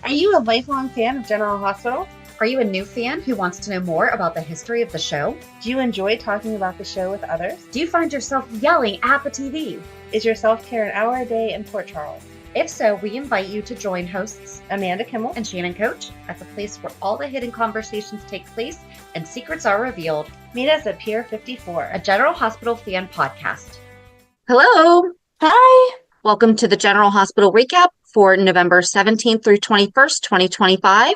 Are you a lifelong fan of General Hospital? Are you a new fan who wants to know more about the history of the show? Do you enjoy talking about the show with others? Do you find yourself yelling at the TV? Is your self-care an hour a day in Port Charles? If so, we invite you to join hosts Amanda Kimmel and Shannon Coach at the place where all the hidden conversations take place and secrets are revealed. Meet us at Pier 54, a General Hospital fan podcast. Hello. Hi. Welcome to the General Hospital recap for November 17th through 21st, 2025.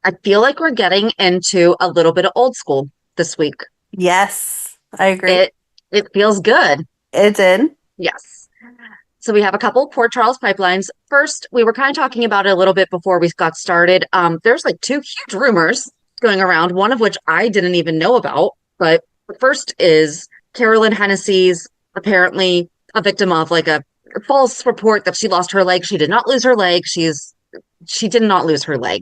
I feel like we're getting into a little bit of old school this week. Yes, I agree. It feels good. It did. Yes. So we have a couple Port Charles pipelines. First, we were kind of talking about it a little bit before we got started. There's like two huge rumors going around, one of which I didn't even know about. But the first is Carolyn Hennessy's apparently a victim of like a false report that she lost her leg. She did not lose her leg. She did not lose her leg.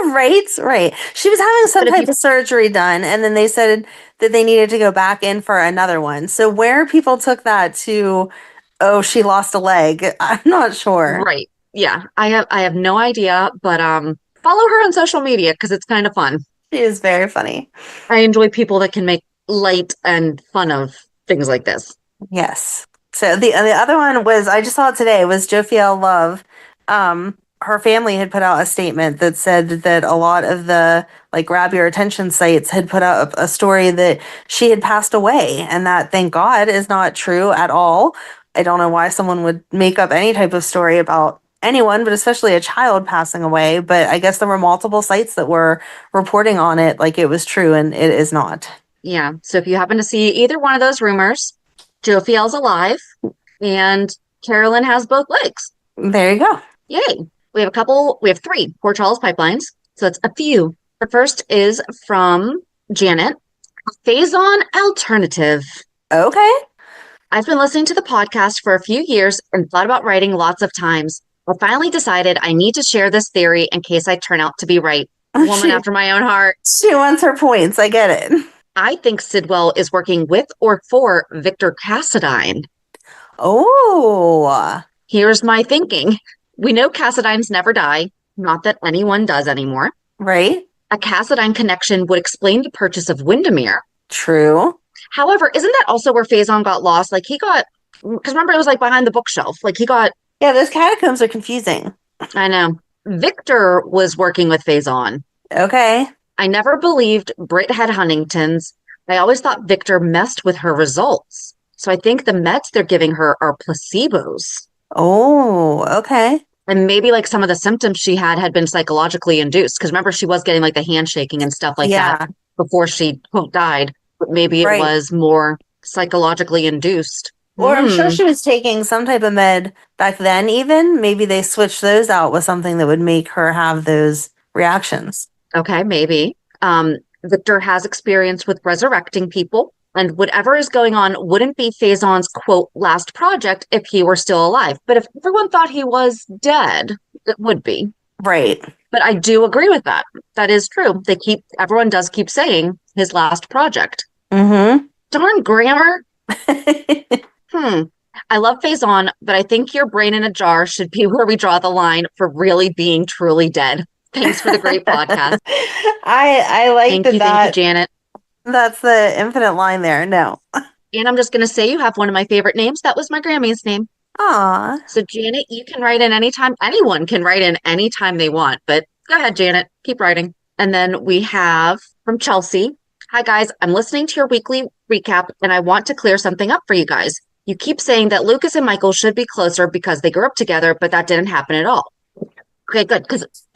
Right. She was having some type of surgery done, and then they said that they needed to go back in for another one. So where people took that to, oh, she lost a leg, I'm not sure. Right. Yeah. I have no idea, but follow her on social media because it's kind of fun. She is very funny. I enjoy people that can make light and fun of things like this. Yes. So the other one was, I just saw it today, was Jophiel Love. Her family had put out a statement that said that a lot of the like grab your attention sites had put out a story that she had passed away, and that, thank God, is not true at all. I don't know why someone would make up any type of story about anyone, but especially a child passing away. But I guess there were multiple sites that were reporting on it like it was true, and it is not. Yeah. So if you happen to see either one of those rumors, Jophiel's alive and Carolyn has both legs. There you go. Yay. We have three Port Charles pipelines. So it's a few. The first is from Janet. Faison alternative. Okay. I've been listening to the podcast for a few years and thought about writing lots of times. I finally decided I need to share this theory in case I turn out to be right. A woman after my own heart. She wants her points. I get it. I think Sidwell is working with or for Victor Cassadine. Oh. Here's my thinking. We know Cassadines never die. Not that anyone does anymore. Right. A Cassadine connection would explain the purchase of Wyndemere. True. However, isn't that also where Faison got lost? Like because remember it was like behind the bookshelf. Yeah, those catacombs are confusing. I know. Victor was working with Faison. Okay. I never believed Britt had Huntington's. I always thought Victor messed with her results. So I think the meds they're giving her are placebos. Oh, okay. And maybe like some of the symptoms she had been psychologically induced. Because remember, she was getting like the handshaking and stuff like that before she died. But maybe it was more psychologically induced. Or I'm sure she was taking some type of med back then even. Maybe they switched those out with something that would make her have those reactions. Okay, maybe. Victor has experience with resurrecting people. And whatever is going on wouldn't be Faison's, quote, last project if he were still alive. But if everyone thought he was dead, it would be. Right. But I do agree with that. That is true. Everyone does keep saying his last project. Mm-hmm. Darn grammar. I love Faison, but I think your brain in a jar should be where we draw the line for really being truly dead. Thanks for the great podcast. I like thank you, Janet. That's the infinite line there. No. And I'm just going to say you have one of my favorite names. That was my Grammy's name. Aw. So, Janet, you can write in anytime. Anyone can write in anytime they want. But go ahead, Janet. Keep writing. And then we have from Chelsea. Hi, guys. I'm listening to your weekly recap, and I want to clear something up for you guys. You keep saying that Lucas and Michael should be closer because they grew up together, but that didn't happen at all. Okay, good.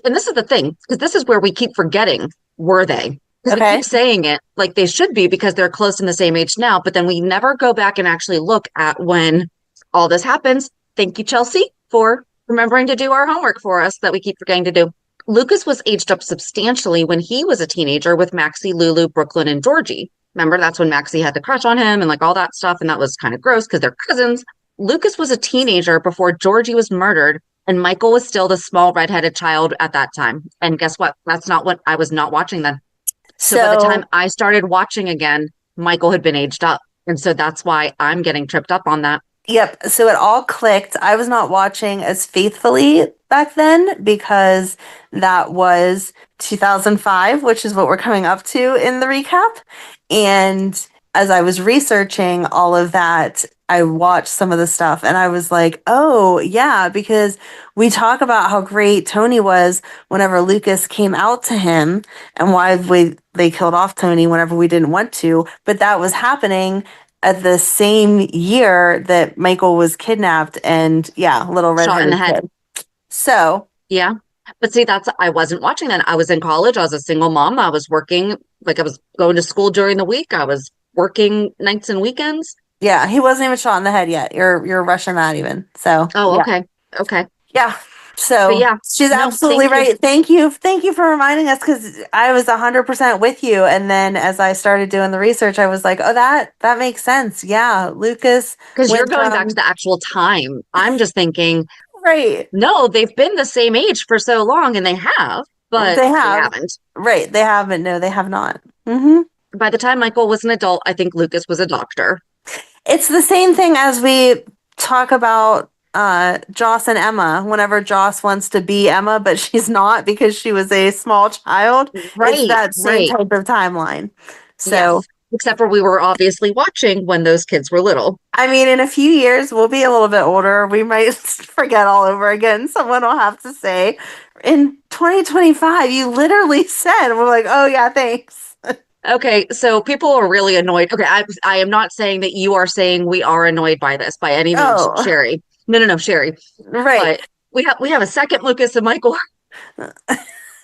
And this is the thing, because this is where we keep forgetting, were they? Because we keep saying it like they should be because they're close in the same age now, but then we never go back and actually look at when all this happens. Thank you, Chelsea, for remembering to do our homework for us that we keep forgetting to do. Lucas was aged up substantially when he was a teenager with Maxie, Lulu, Brook Lynn, and Georgie. Remember, that's when Maxie had to crush on him and like all that stuff, and that was kind of gross because they're cousins. Lucas was a teenager before Georgie was murdered, and Michael was still the small redheaded child at that time. And guess what? That's not what I was not watching then. So by the time I started watching again, Michael had been aged up. And so that's why I'm getting tripped up on that. Yep. So it all clicked. I was not watching as faithfully back then because that was 2005, which is what we're coming up to in the recap. And as I was researching all of that, I watched some of the stuff and I was like, oh, yeah, because we talk about how great Tony was whenever Lucas came out to him and why they killed off Tony whenever we didn't want to. But that was happening at the same year that Michael was kidnapped and little Shot in the redheaded head. kid. So Yeah. But see, I wasn't watching then. I was in college. I was a single mom. I was working, I was going to school during the week. I was working nights and weekends. yeah, he wasn't even shot in the head yet. You're rushing that even. So Oh, yeah. okay. Okay. Yeah. So But yeah, she's no, absolutely thank you. right. Thank you. Thank you for reminding us because I was 100% with you. And then as I started doing the research, I was like, oh, that makes sense. Yeah. Lucas Because you're went going back from to the actual time. I'm just thinking, right. no, they've been the same age for so long, and they have, but They they have. haven't. Right. They haven't. No, they have not. Mm-hmm. By the time Michael was an adult, I think Lucas was a doctor. It's the same thing as we talk about Joss and Emma whenever Joss wants to be Emma, but she's not because she was a small child. It's Right, that same right. type of timeline. So, Yes. Except for we were obviously watching when those kids were little. I mean, in a few years, we'll be a little bit older. We might forget all over again. Someone will have to say, in 2025, you literally said, we're like, oh, yeah, thanks. Okay, so people are really annoyed. Okay, I am not saying that you are saying we are annoyed by this by any means, Oh, Sherry. No, Sherry. right. But we have a second Lucas and Michael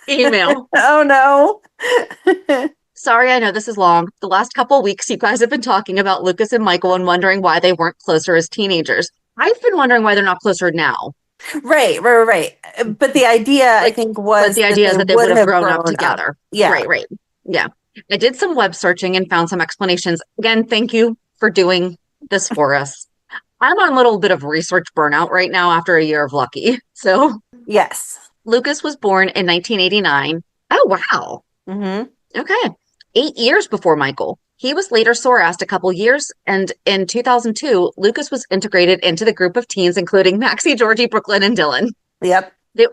email. Oh, no. Sorry, I know this is long. The last couple weeks, you guys have been talking about Lucas and Michael and wondering why they weren't closer as teenagers. I've been wondering why they're not closer now. Right. But the idea, I think, But was the idea is that they would have grown up up. together. Yeah. Right. Yeah. I did some web searching and found some explanations. Again, thank you for doing this for us. I'm on a little bit of research burnout right now after a year of Lucky. So Yes. Lucas was born in 1989. Oh, wow. Mm-hmm. Okay. 8 years before Michael. He was later SORASed a couple years, and in 2002, Lucas was integrated into the group of teens, including Maxie, Georgie, Brook Lynn, and Dylan. Yep. Dylan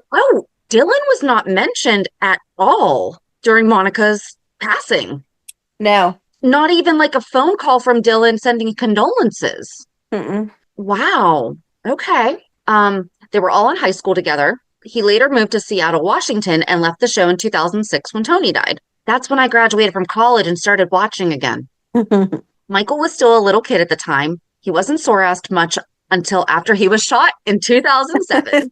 was not mentioned at all during Monica's passing. No. Not even like a phone call from Dylan sending condolences. Mm-mm. Wow. Okay. They were all in high school together. He later moved to Seattle, Washington, and left the show in 2006 when Tony died. That's when I graduated from college and started watching again. Michael was still a little kid at the time. He wasn't SORASed much until after he was shot in 2007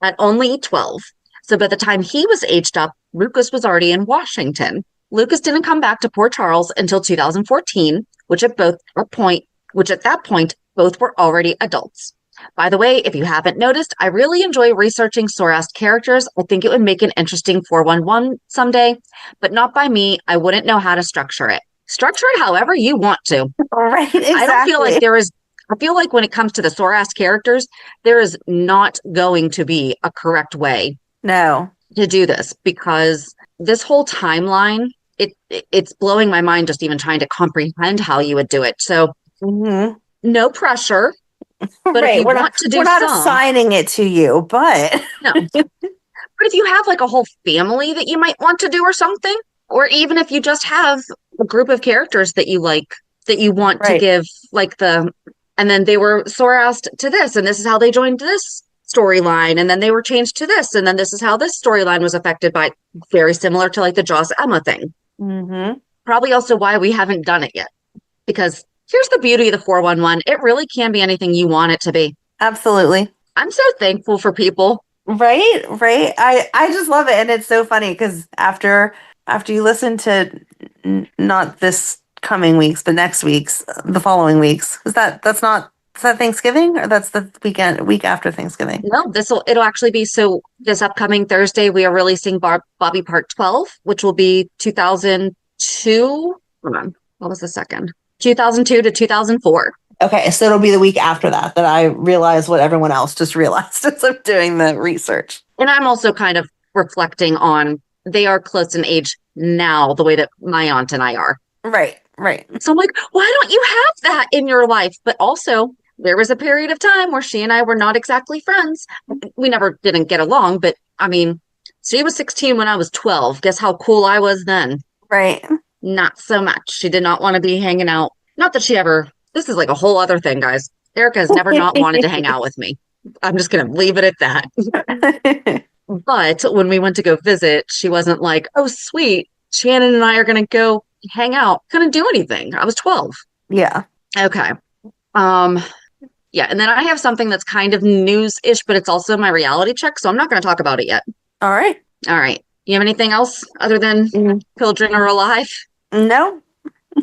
at only 12. So by the time he was aged up, Lucas was already in Washington. Lucas didn't come back to Port Charles until 2014, which at that point, both were already adults. By the way, if you haven't noticed, I really enjoy researching SORAS characters. I think it would make an interesting 411 someday, but not by me. I wouldn't know how to structure it. Structure it however you want to. Right, exactly. I don't feel like I feel like when it comes to the SORAS characters, there is not going to be a correct way to do this because this whole timeline, it's blowing my mind just even trying to comprehend how you would do it. So no pressure. But if you want to do we're not assigning it to you, but no. But if you have like a whole family that you might want to do or something, or even if you just have a group of characters that you like, that you want to give and then they were SORASed to this, and this is how they joined this storyline, and then they were changed to this, and then this is how this storyline was affected by, very similar to like the Joss Emma thing. Probably also why we haven't done it yet, because here's the beauty of the 411. It really can be anything you want it to be. Absolutely. I'm so thankful for people. Right. I just love it. And it's so funny because after you listen to not this coming week's, but next week's, the following week's, is that Thanksgiving or that's the week after Thanksgiving? No, it'll actually be, so this upcoming Thursday, we are releasing Bobby Part 12, which will be 2002. Hold on. What was the second? 2002 to 2004. Okay, so it'll be the week after that I realize what everyone else just realized as I'm doing the research. And I'm also kind of reflecting on, they are close in age now, the way that my aunt and I are. Right. So I'm like, why don't you have that in your life? But also, there was a period of time where she and I were not exactly friends. We never didn't get along, but I mean, she was 16 when I was 12. Guess how cool I was then? Right. Not so much. She did not want to be hanging out. Not that she ever, this is like a whole other thing, guys. Erica has never not wanted to hang out with me. I'm just going to leave it at that. But when we went to go visit, she wasn't like, oh, sweet, Shannon and I are going to go hang out. Couldn't do anything. I was 12. Yeah. Okay. Yeah. And then I have something that's kind of news-ish, but it's also my reality check. So I'm not going to talk about it yet. All right. All right. You have anything else other than children are alive? No.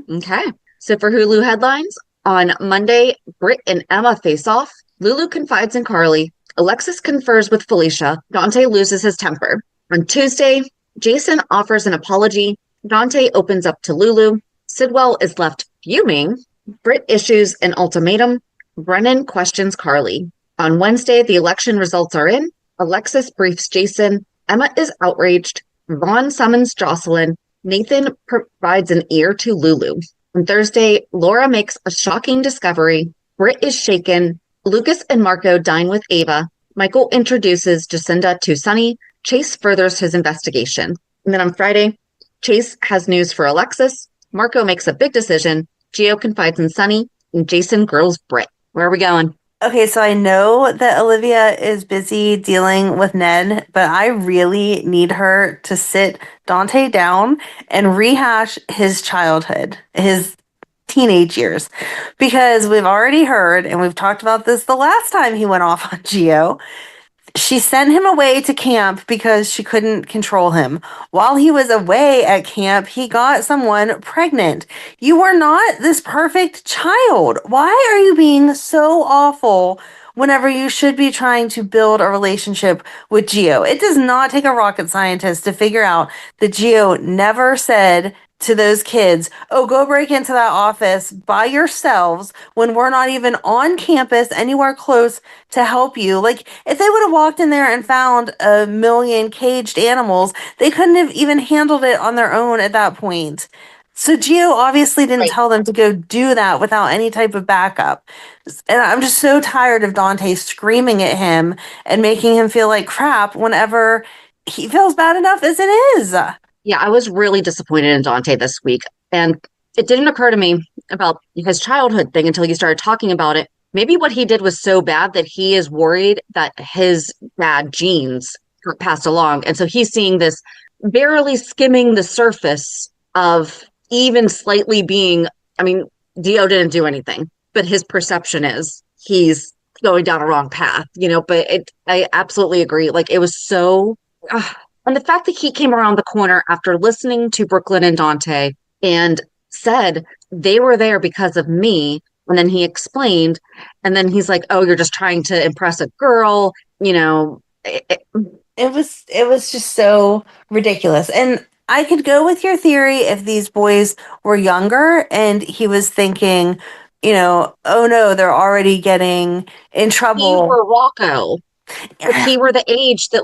Okay. So for Hulu headlines, on Monday, Britt and Emma face off. Lulu confides in Carly. Alexis confers with Felicia. Dante loses his temper. On Tuesday, Jason offers an apology. Dante opens up to Lulu. Sidwell is left fuming. Britt issues an ultimatum. Brennan questions Carly. On Wednesday, the election results are in. Alexis briefs Jason. Emma is outraged. Vaughn summons Jocelyn. Nathan provides an ear to Lulu. On Thursday, Laura makes a shocking discovery. Britt is shaken. Lucas and Marco dine with Ava. Michael introduces Jacinda to Sonny. Chase furthers his investigation. And then on Friday, Chase has news for Alexis. Marco makes a big decision. Gio confides in Sonny. And Jason grills Britt. Where are we going? Okay, so I know that Olivia is busy dealing with Ned, but I really need her to sit Dante down and rehash his childhood, his teenage years, because we've already heard, and we've talked about this the last time he went off on Gio. She sent him away to camp because she couldn't control him. While he was away at camp, he got someone pregnant. You are not this perfect child. Why are you being so awful whenever you should be trying to build a relationship with Gio? It does not take a rocket scientist to figure out that Gio never said to those kids, oh, go break into that office by yourselves when we're not even on campus anywhere close to help you. Like, if they would have walked in there and found a million caged animals, they couldn't have even handled it on their own at that point. So Gio obviously didn't tell them to go do that without any type of backup. And I'm just so tired of Dante screaming at him and making him feel like crap whenever he feels bad enough as it is. Yeah, I was really disappointed in Dante this week. And it didn't occur to me about his childhood thing until you started talking about it. Maybe what he did was so bad that he is worried that his bad genes got passed along. And so he's seeing this barely skimming the surface of even slightly being, I mean, Dio didn't do anything, but his perception is he's going down a wrong path, but I absolutely agree. Like, it was so... And the fact that he came around the corner after listening to Brook Lynn and Dante and said they were there because of me. And then he explained, and then he's like, oh, you're just trying to impress a girl. It was just so ridiculous. And I could go with your theory if these boys were younger and he was thinking, oh no, they're already getting in trouble. He were Rocco. If he were the age that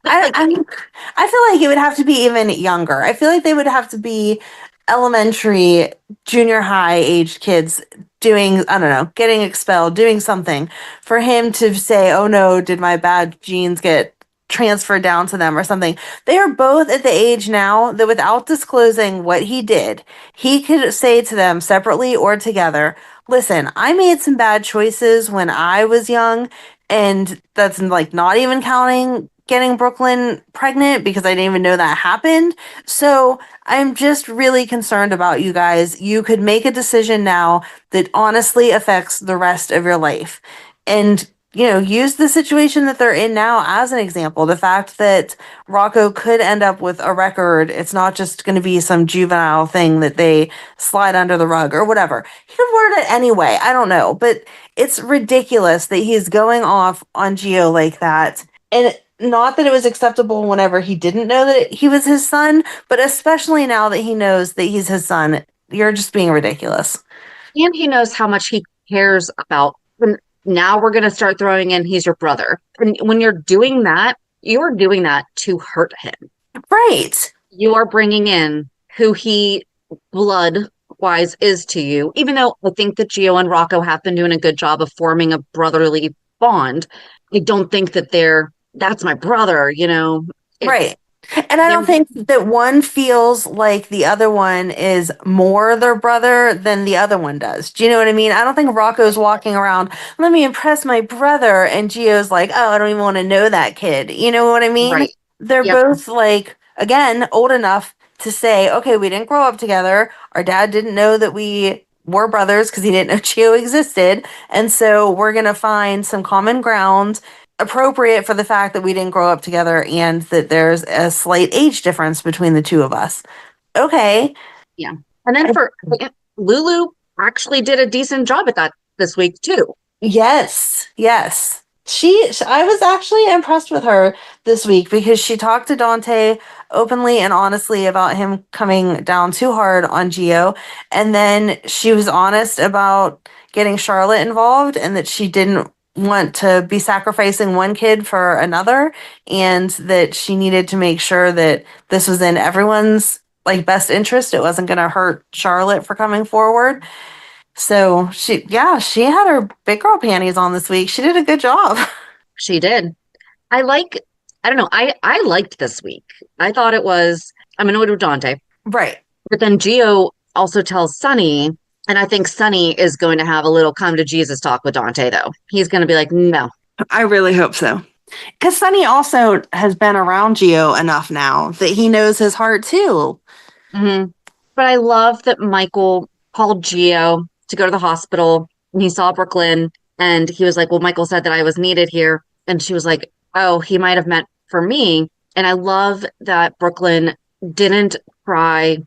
I feel like it would have to be even younger. I feel like they would have to be elementary, junior high aged kids doing, I don't know, getting expelled, doing something for him to say, oh no, did my bad genes get transferred down to them or something. They are both at the age now that without disclosing what he did, he could say to them separately or together, listen, I made some bad choices when I was young, and that's like not even counting getting Brook Lynn pregnant because I didn't even know that happened. So I'm just really concerned about you guys. You could make a decision now that honestly affects the rest of your life. And, use the situation that they're in now as an example. The fact that Rocco could end up with a record. It's not just going to be some juvenile thing that they slide under the rug or whatever. He could word it anyway. I don't know. But it's ridiculous that he's going off on Gio like that. And not that it was acceptable whenever he didn't know that he was his son, but especially now that he knows that he's his son, you're just being ridiculous. And he knows how much he cares about. And now we're going to start throwing in he's your brother. And when you're doing that, you're doing that to hurt him. Right. You are bringing in who he blood wise is to you, even though I think that Gio and Rocco have been doing a good job of forming a brotherly bond. I don't think that that's my brother, Right. And I don't think that one feels like the other one is more their brother than the other one does. Do you know what I mean? I don't think Rocco's walking around, let me impress my brother, and Gio's like, oh, I don't even want to know that kid. You know what I mean? Right. They're Yep. both like, again, old enough to say, okay, we didn't grow up together. Our dad didn't know that we were brothers because he didn't know Gio existed. And so we're going to find some common ground appropriate for the fact that we didn't grow up together and that there's a slight age difference between the two of us. Okay. Yeah. And then Lulu actually did a decent job at that this week too. Yes. Yes. I was actually impressed with her this week because she talked to Dante openly and honestly about him coming down too hard on Gio. And then she was honest about getting Charlotte involved and that she didn't want to be sacrificing one kid for another and that she needed to make sure that this was in everyone's best interest. It wasn't going to hurt Charlotte for coming forward. So she had her big girl panties on this week. She did a good job. She did. I don't know. I liked this week. I thought I'm annoyed with Dante. Right. But then Gio also tells Sonny, and I think Sonny is going to have a little come to Jesus talk with Dante, though. He's going to be like, no. I really hope so. Because Sonny also has been around Gio enough now that he knows his heart, too. Mm-hmm. But I love that Michael called Gio to go to the hospital, and he saw Brook Lynn, and he was like, well, Michael said that I was needed here. And she was like, oh, he might have meant for me. And I love that Brook Lynn didn't cry.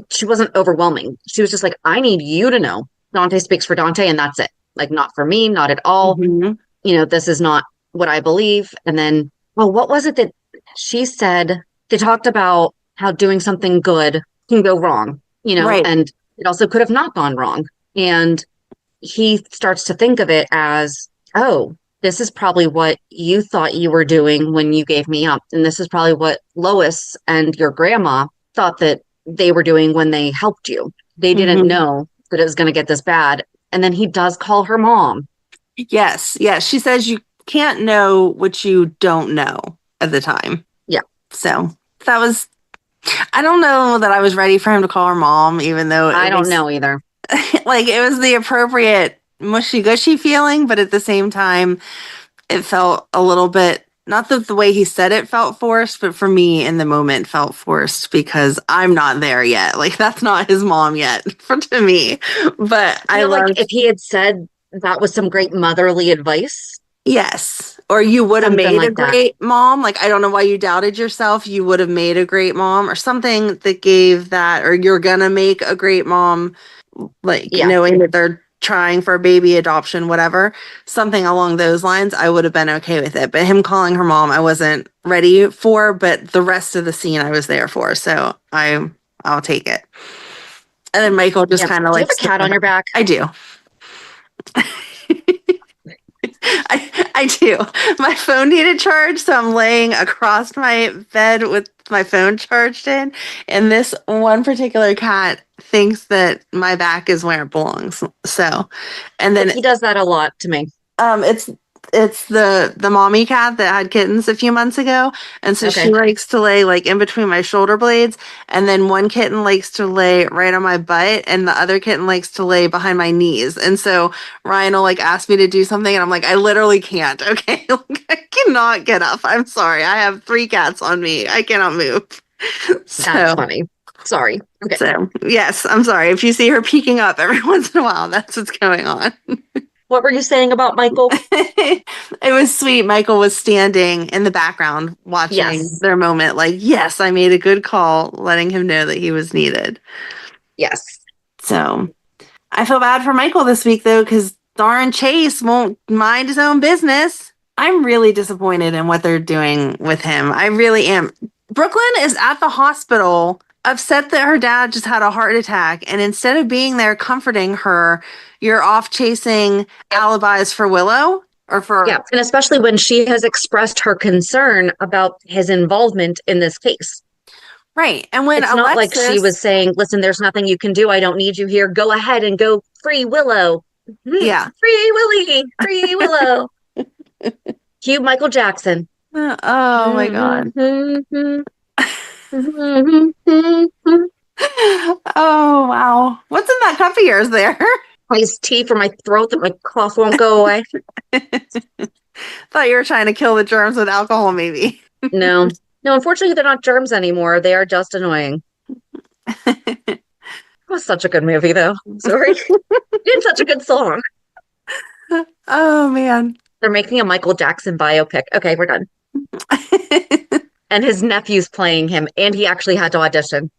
She wasn't overwhelming. She was just like, I need you to know Dante speaks for Dante, and that's it. Like, not for me, not at all. Mm-hmm. This is not what I believe. And then, well, what was it that she said? They talked about how doing something good can go wrong, Right. And it also could have not gone wrong. And he starts to think of it as, oh, this is probably what you thought you were doing when you gave me up. And this is probably what Lois and your grandma thought that they were doing when they helped you. They didn't know that it was going to get this bad. And then he does call her mom. Yes. Yes. She says you can't know what you don't know at the time. Yeah. So that was, I don't know that I was ready for him to call her mom, even though I don't know either. It was the appropriate mushy gushy feeling, but at the same time, it felt a little bit, not that the way he said it felt forced, but for me in the moment felt forced because I'm not there yet. That's not his mom yet to me. But I like if he had said that was some great motherly advice. Yes. Or you would have made a great mom. I don't know why you doubted yourself. You would have made a great mom or something that gave that, or you're going to make a great mom, knowing that they're trying for a baby adoption, whatever, something along those lines, I would have been okay with it. But him calling her mom, I wasn't ready for, but the rest of the scene I was there for. So I'll take it. And then Michael just kind of do you have a cat on your back? I do. I do. My phone needed charge, so I'm laying across my bed with my phone charged in. And this one particular cat thinks that my back is where it belongs. So, and then he does that a lot to me. It's the mommy cat that had kittens a few months ago, and so she likes to lay in between my shoulder blades, and then one kitten likes to lay right on my butt, and the other kitten likes to lay behind my knees. And so Ryan will ask me to do something, and I'm like, I literally can't. Okay, I cannot get up. I'm sorry. I have 3 cats on me. I cannot move. That's funny. Sorry. Okay. So yes, I'm sorry if you see her peeking up every once in a while. That's what's going on. What were you saying about Michael? It was sweet. Michael was standing in the background watching their moment. Yes, I made a good call, letting him know that he was needed. Yes. So I feel bad for Michael this week, though, because darn Chase won't mind his own business. I'm really disappointed in what they're doing with him. I really am. Brook Lynn is at the hospital, upset that her dad just had a heart attack. And instead of being there comforting her, you're off chasing alibis for Willow or for... Yeah, and especially when she has expressed her concern about his involvement in this case. Right. And when It's not like she Alexis, was saying, listen, there's nothing you can do. I don't need you here. Go ahead and go free Willow. yeah. Free Willie. Free Willow. Cue Michael Jackson. Oh my God. Oh wow. What's in that cup of yours there? Iced tea for my throat that my cough won't go away. Thought you were trying to kill the germs with alcohol, maybe. No, unfortunately, they're not germs anymore. They are just annoying. It was such a good movie, though. Sorry. It's such a good song. Oh man. They're making a Michael Jackson biopic. Okay, we're done. And his nephew's playing him, and he actually had to audition.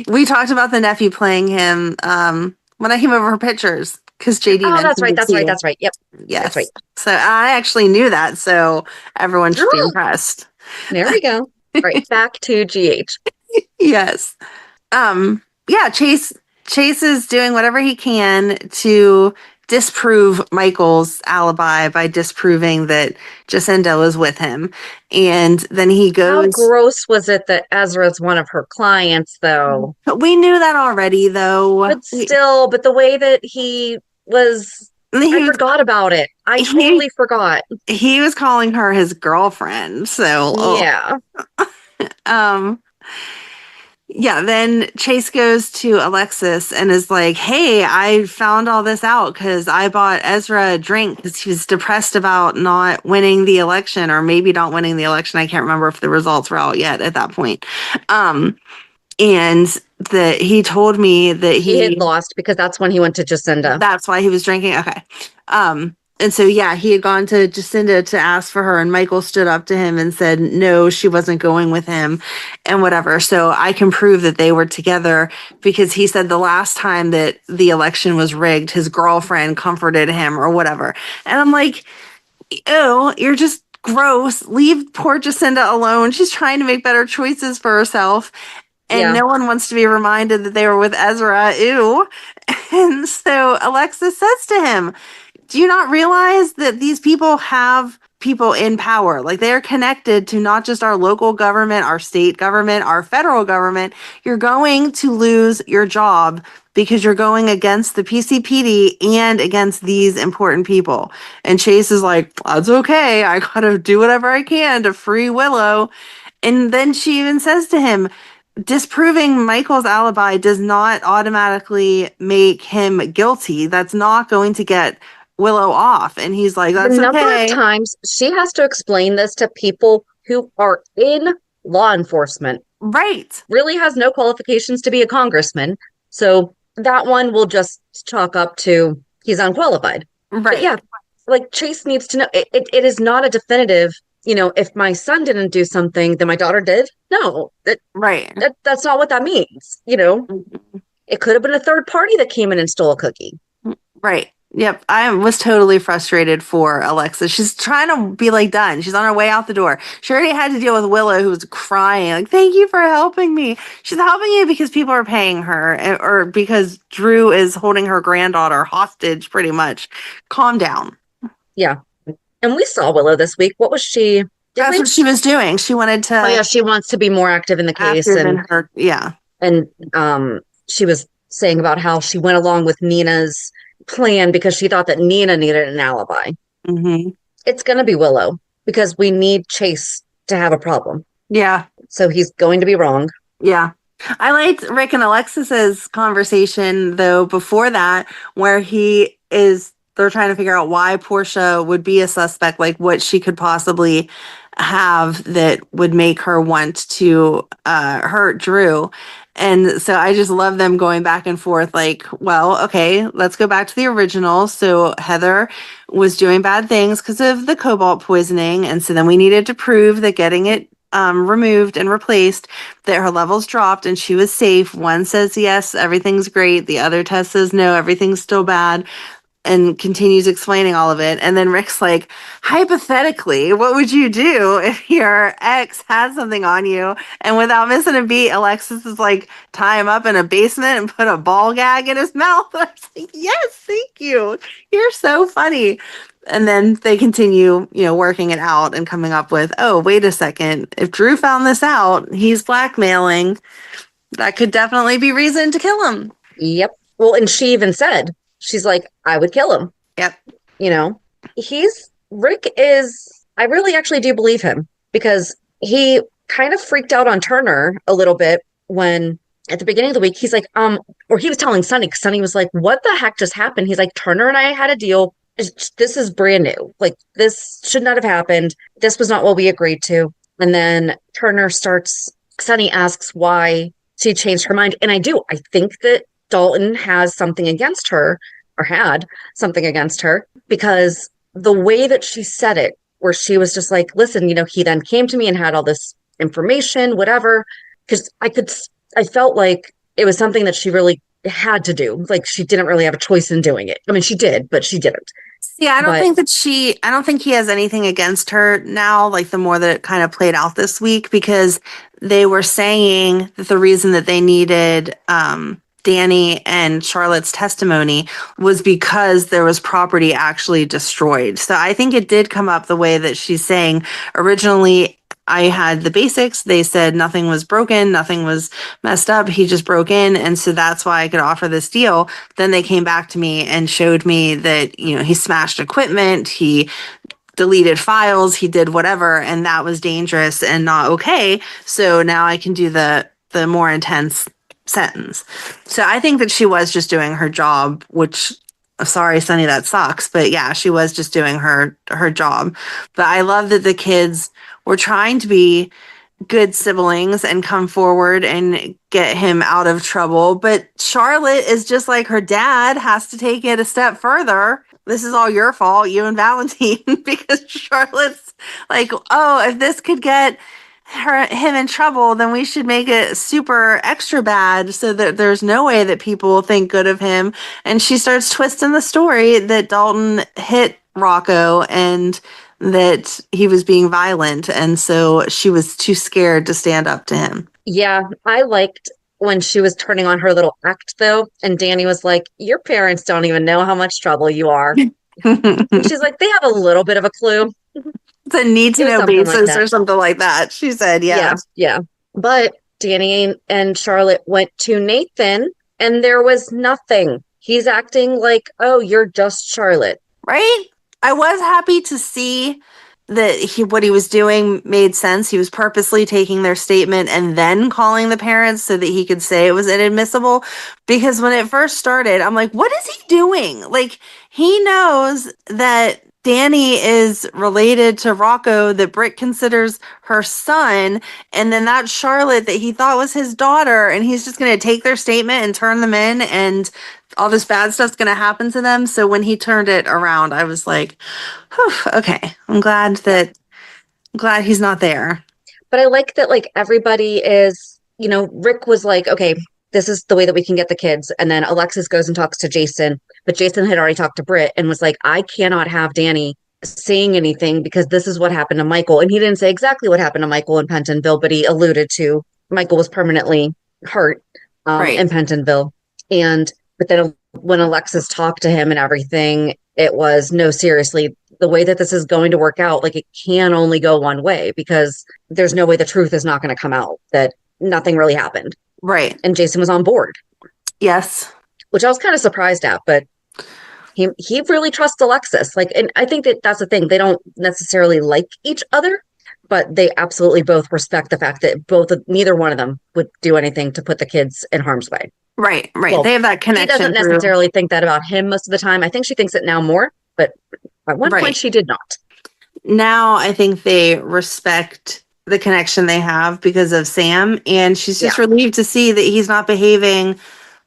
We talked about the nephew playing him when I came over for pictures because JD Oh, that's mentioned right. it That's too. right. Yep. Yes. That's right. So I actually knew that, so everyone should be Girl. impressed. There we go. All right, back to GH. Yes. Yeah, Chase is doing whatever he can to disprove Michael's alibi by disproving that Jacinda was with him. And then he How goes, gross was it that Ezra's one of her clients, though? but we knew that already though. But still, but the way that he was, I forgot about it. I totally forgot. He was calling her his girlfriend. So Yeah. Yeah, then Chase goes to Alexis and is like, hey, I found all this out because I bought Ezra a drink because he was depressed about not winning the election, or maybe not winning the election. I can't remember if the results were out yet at that point. And that he told me that he had lost because that's when he went to Jacinda. That's why he was drinking. Okay. And so, yeah, he had gone to Jacinda to ask for her, and Michael stood up to him and said, no, she wasn't going with him and whatever. So I can prove that they were together because he said the last time that the election was rigged, his girlfriend comforted him or whatever. And I'm like, ew, you're just gross. Leave poor Jacinda alone. She's trying to make better choices for herself. And no one wants to be reminded that they were with Ezra. Ew. And so Alexis says to him, do you not realize that these people have people in power? Like, they're connected to not just our local government, our state government, our federal government. You're going to lose your job because you're going against the PCPD and against these important people. And Chase is like, that's okay. I got to do whatever I can to free Willow. And then she even says to him, disproving Michael's alibi does not automatically make him guilty. That's not going to get Willow off. And he's like, that's the number okay. of times she has to explain this to people who are in law enforcement. Right. Really has no qualifications to be a congressman. So that one will just chalk up to he's unqualified. Right. But yeah, like Chase needs to know it is not a definitive, if my son didn't do something, then my daughter did. No, that's not what that means. It could have been a third party that came in and stole a cookie. Right. Yep. I was totally frustrated for Alexis. She's trying to be done. She's on her way out the door. She already had to deal with Willow, who was crying, like, thank you for helping me. She's helping you because people are paying her, or because Drew is holding her granddaughter hostage, pretty much. Calm down. Yeah. And we saw Willow this week. What was she? That's what she was doing. She wanted to. Oh, yeah. She wants to be more active in the case. And she was saying about how she went along with Nina's plan because she thought that Nina needed an alibi. Mm-hmm. It's going to be Willow because we need Chase to have a problem. Yeah. So he's going to be wrong. Yeah. I liked Rick and Alexis's conversation, though, before that, where they're trying to figure out why Portia would be a suspect, like what she could possibly have that would make her want to hurt Drew. And so I just love them going back and forth, like, well, okay, let's go back to the original. So Heather was doing bad things because of the cobalt poisoning. And so then we needed to prove that getting it removed and replaced, that her levels dropped and she was safe. One says, yes, everything's great. The other test says, no, everything's still bad. and continues explaining all of it. And then Rick's like, hypothetically, what would you do if your ex had something on you? And without missing a beat, Alexis is like, tie him up in a basement and put a ball gag in his mouth. I was like, yes, thank you. You're so funny. And then they continue, working it out and coming up with, oh, wait a second. If Drew found this out, he's blackmailing. That could definitely be reason to kill him. Yep. Well, and she even said, she's like, I would kill him. Yep. Rick is, I really actually do believe him, because he kind of freaked out on Turner a little bit when at the beginning of the week, he's like, or he was telling Sonny, because Sonny was like, what the heck just happened? He's like, Turner and I had a deal. This is brand new. Like, this should not have happened. This was not what we agreed to. And then Sonny asks why she changed her mind. And I think that Dalton has something against her, or had something against her, because the way that she said it, where she was just like, listen, he then came to me and had all this information, whatever, because I felt like it was something that she really had to do. Like, she didn't really have a choice in doing it. I mean, she did, but she didn't. Yeah, I don't think he has anything against her now, like the more that it kind of played out this week, because they were saying that the reason that they needed Danny and Charlotte's testimony was because there was property actually destroyed. So I think it did come up the way that she's saying. Originally, I had the basics. They said nothing was broken, nothing was messed up. He just broke in. And so that's why I could offer this deal. Then they came back to me and showed me that, he smashed equipment, he deleted files, he did whatever, and that was dangerous and not okay. So now I can do the more intense sentence. So I think that she was just doing her job, which, sorry, Sonny, that sucks. But yeah, she was just doing her job. But I love that the kids were trying to be good siblings and come forward and get him out of trouble. But Charlotte is just like her dad, has to take it a step further. This is all your fault, you and Valentine, because Charlotte's like, oh, if this could get him in trouble, then we should make it super extra bad so that there's no way that people will think good of him. And she starts twisting the story that Dalton hit Rocco and that he was being violent, and so she was too scared to stand up to him. Yeah, I liked when she was turning on her little act, though, and Danny was like, your parents don't even know how much trouble you are. She's like, they have a little bit of a clue. It's a need-to-know basis or something like that, she said. Yeah. But Danny and Charlotte went to Nathan, and there was nothing. He's acting like, oh, you're just Charlotte. Right? I was happy to see that what he was doing made sense. He was purposely taking their statement and then calling the parents so that he could say it was inadmissible. Because when it first started, I'm like, what is he doing? Like, he knows that Danny is related to Rocco, that Britt considers her son, and then that Charlotte that he thought was his daughter, and he's just going to take their statement and turn them in, and all this bad stuff's going to happen to them. So when he turned it around, I was like, whew, okay, I'm glad he's not there. But I like that, like, everybody is, Rick was like, okay, this is the way that we can get the kids. And then Alexis goes and talks to Jason, but Jason had already talked to Britt and was like, I cannot have Danny saying anything because this is what happened to Michael. And he didn't say exactly what happened to Michael in Pentonville, but he alluded to Michael was permanently hurt in Pentonville. But then when Alexis talked to him and everything, it was, no, seriously, the way that this is going to work out, like, it can only go one way, because there's no way the truth is not going to come out, that nothing really happened. Right. And Jason was on board. Yes. Which I was kind of surprised at, but he really trusts Alexis. Like, and I think that that's the thing. They don't necessarily like each other, but they absolutely both respect the fact that neither one of them would do anything to put the kids in harm's way. Right. Well, they have that connection. She doesn't necessarily think that about him most of the time. I think she thinks it now more, but at one point she did not. Now I think they respect the connection they have because of Sam, and she's just relieved to see that he's not behaving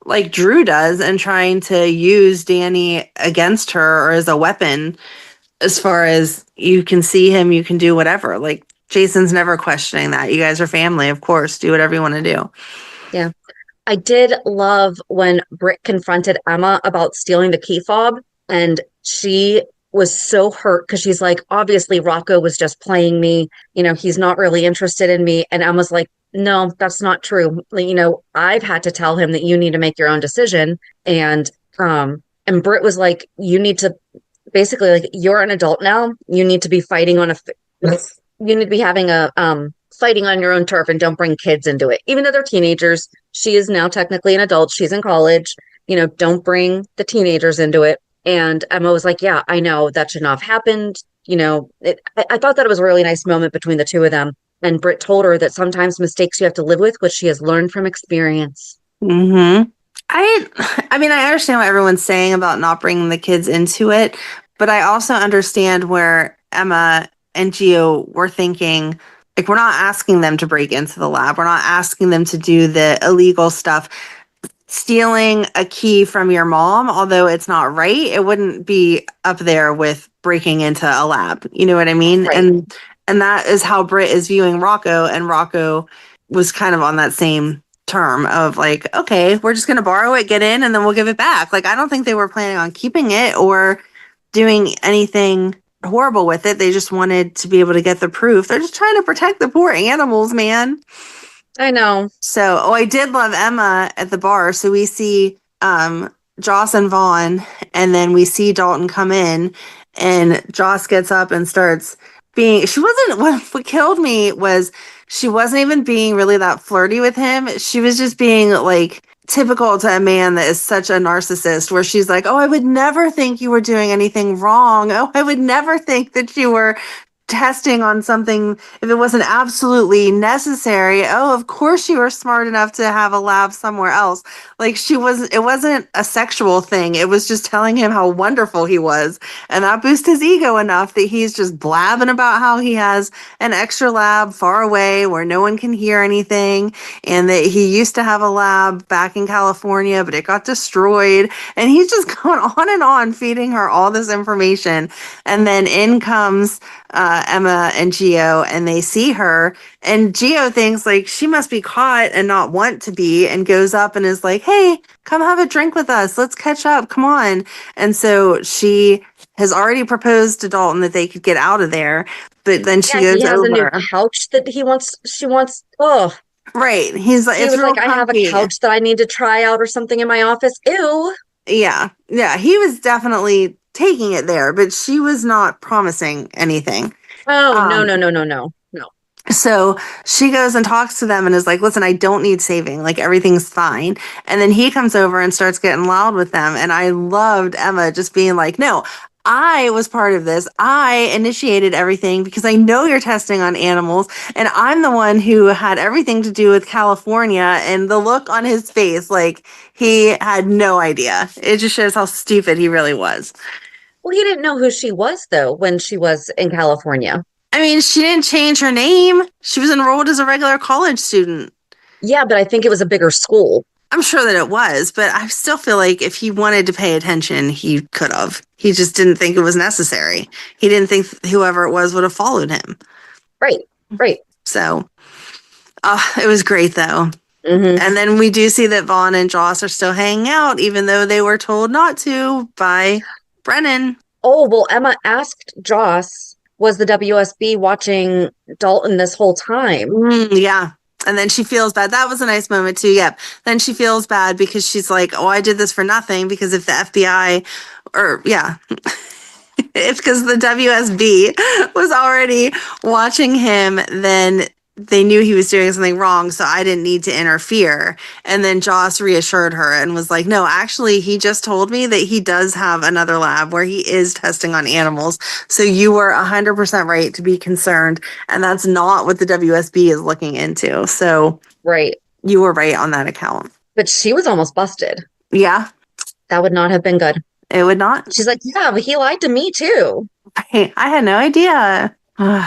like Drew does and trying to use Danny against her or as a weapon. As far as you can see him, you can do whatever. Like, Jason's never questioning that. You guys are family, of course. Do whatever you want to do. Yeah. I did love when Britt confronted Emma about stealing the key fob, And she was so hurt because she's like, obviously Rocco was just playing me. He's not really interested in me. And Emma's like, no, that's not true. I've had to tell him that you need to make your own decision. And Britt was like, you need to basically, like, you're an adult now. You need to be fighting you need to be having a fighting on your own turf, and don't bring kids into it. Even though they're teenagers, she is now technically an adult. She's in college. Don't bring the teenagers into it. And Emma was like, yeah, I know that should not have happened. I thought that it was a really nice moment between the two of them. And Britt told her that sometimes mistakes you have to live with, which she has learned from experience. Mm-hmm. I mean, I understand what everyone's saying about not bringing the kids into it, but I also understand where Emma and Gio were thinking, like, we're not asking them to break into the lab. We're not asking them to do the illegal stuff. Stealing a key from your mom, although it's not right, it wouldn't be up there with breaking into a lab. You know what I mean? Right. And that is how Britt is viewing Rocco, and Rocco was kind of on that same term of like, okay, we're just going to borrow it, get in, and then we'll give it back. Like, I don't think they were planning on keeping it or doing anything horrible with it. They just wanted to be able to get the proof. They're just trying to protect the poor animals, man. I know. So, I did love Emma at the bar. So we see Joss and Vaughn, and then we see Dalton come in, and Joss gets up and starts being, what killed me was she wasn't even being really that flirty with him. She was just being like typical to a man that is such a narcissist, where she's like, oh, I would never think you were doing anything wrong. Oh, I would never think that you were testing on something if it wasn't absolutely necessary. Oh, of course you were smart enough to have a lab somewhere else. Like, it wasn't a sexual thing. It was just telling him how wonderful he was. And that boosted his ego enough that he's just blabbing about how he has an extra lab far away where no one can hear anything. And that he used to have a lab back in California, but it got destroyed. And he's just going on and on, feeding her all this information. And then in comes Emma and Gio, and they see her, and Gio thinks like she must be caught and not want to be, and goes up and is like, hey, come have a drink with us, let's catch up, come on. And so she has already proposed to Dalton that they could get out of there, but then she goes he has over a new couch that she wants. Oh, right, he's like, it's was real like, I have a comfy. couch that I need to try out or something in my office. Ew. Yeah, he was definitely taking it there, but she was not promising anything. Oh, no. So she goes and talks to them and is like, listen, I don't need saving. Like, everything's fine. And then he comes over and starts getting loud with them. And I loved Emma just being like, no, I was part of this. I initiated everything because I know you're testing on animals. And I'm the one who had everything to do with California. And the look on his face, like, he had no idea. It just shows how stupid he really was. Well, he didn't know who she was, though, when she was in California. I mean, she didn't change her name. She was enrolled as a regular college student. Yeah, but I think it was a bigger school. I'm sure that it was, but I still feel like if he wanted to pay attention, he could have. He just didn't think it was necessary. He didn't think whoever it was would have followed him. Right. So, it was great, though. Mm-hmm. And then we do see that Vaughn and Joss are still hanging out, even though they were told not to by Brennan. Oh, well, Emma asked Joss, was the WSB watching Dalton this whole time? Yeah. And then she feels bad. That was a nice moment too. Yep. Then she feels bad because she's like, oh, I did this for nothing, because if the FBI because the WSB was already watching him, then they knew he was doing something wrong, so I didn't need to interfere. And then Joss reassured her and was like, no, actually, he just told me that he does have another lab where he is testing on animals. So you were 100% right to be concerned. And that's not what the WSB is looking into. So right, you were right on that account. But she was almost busted. Yeah. That would not have been good. It would not. She's like, yeah, but he lied to me too. I had no idea. And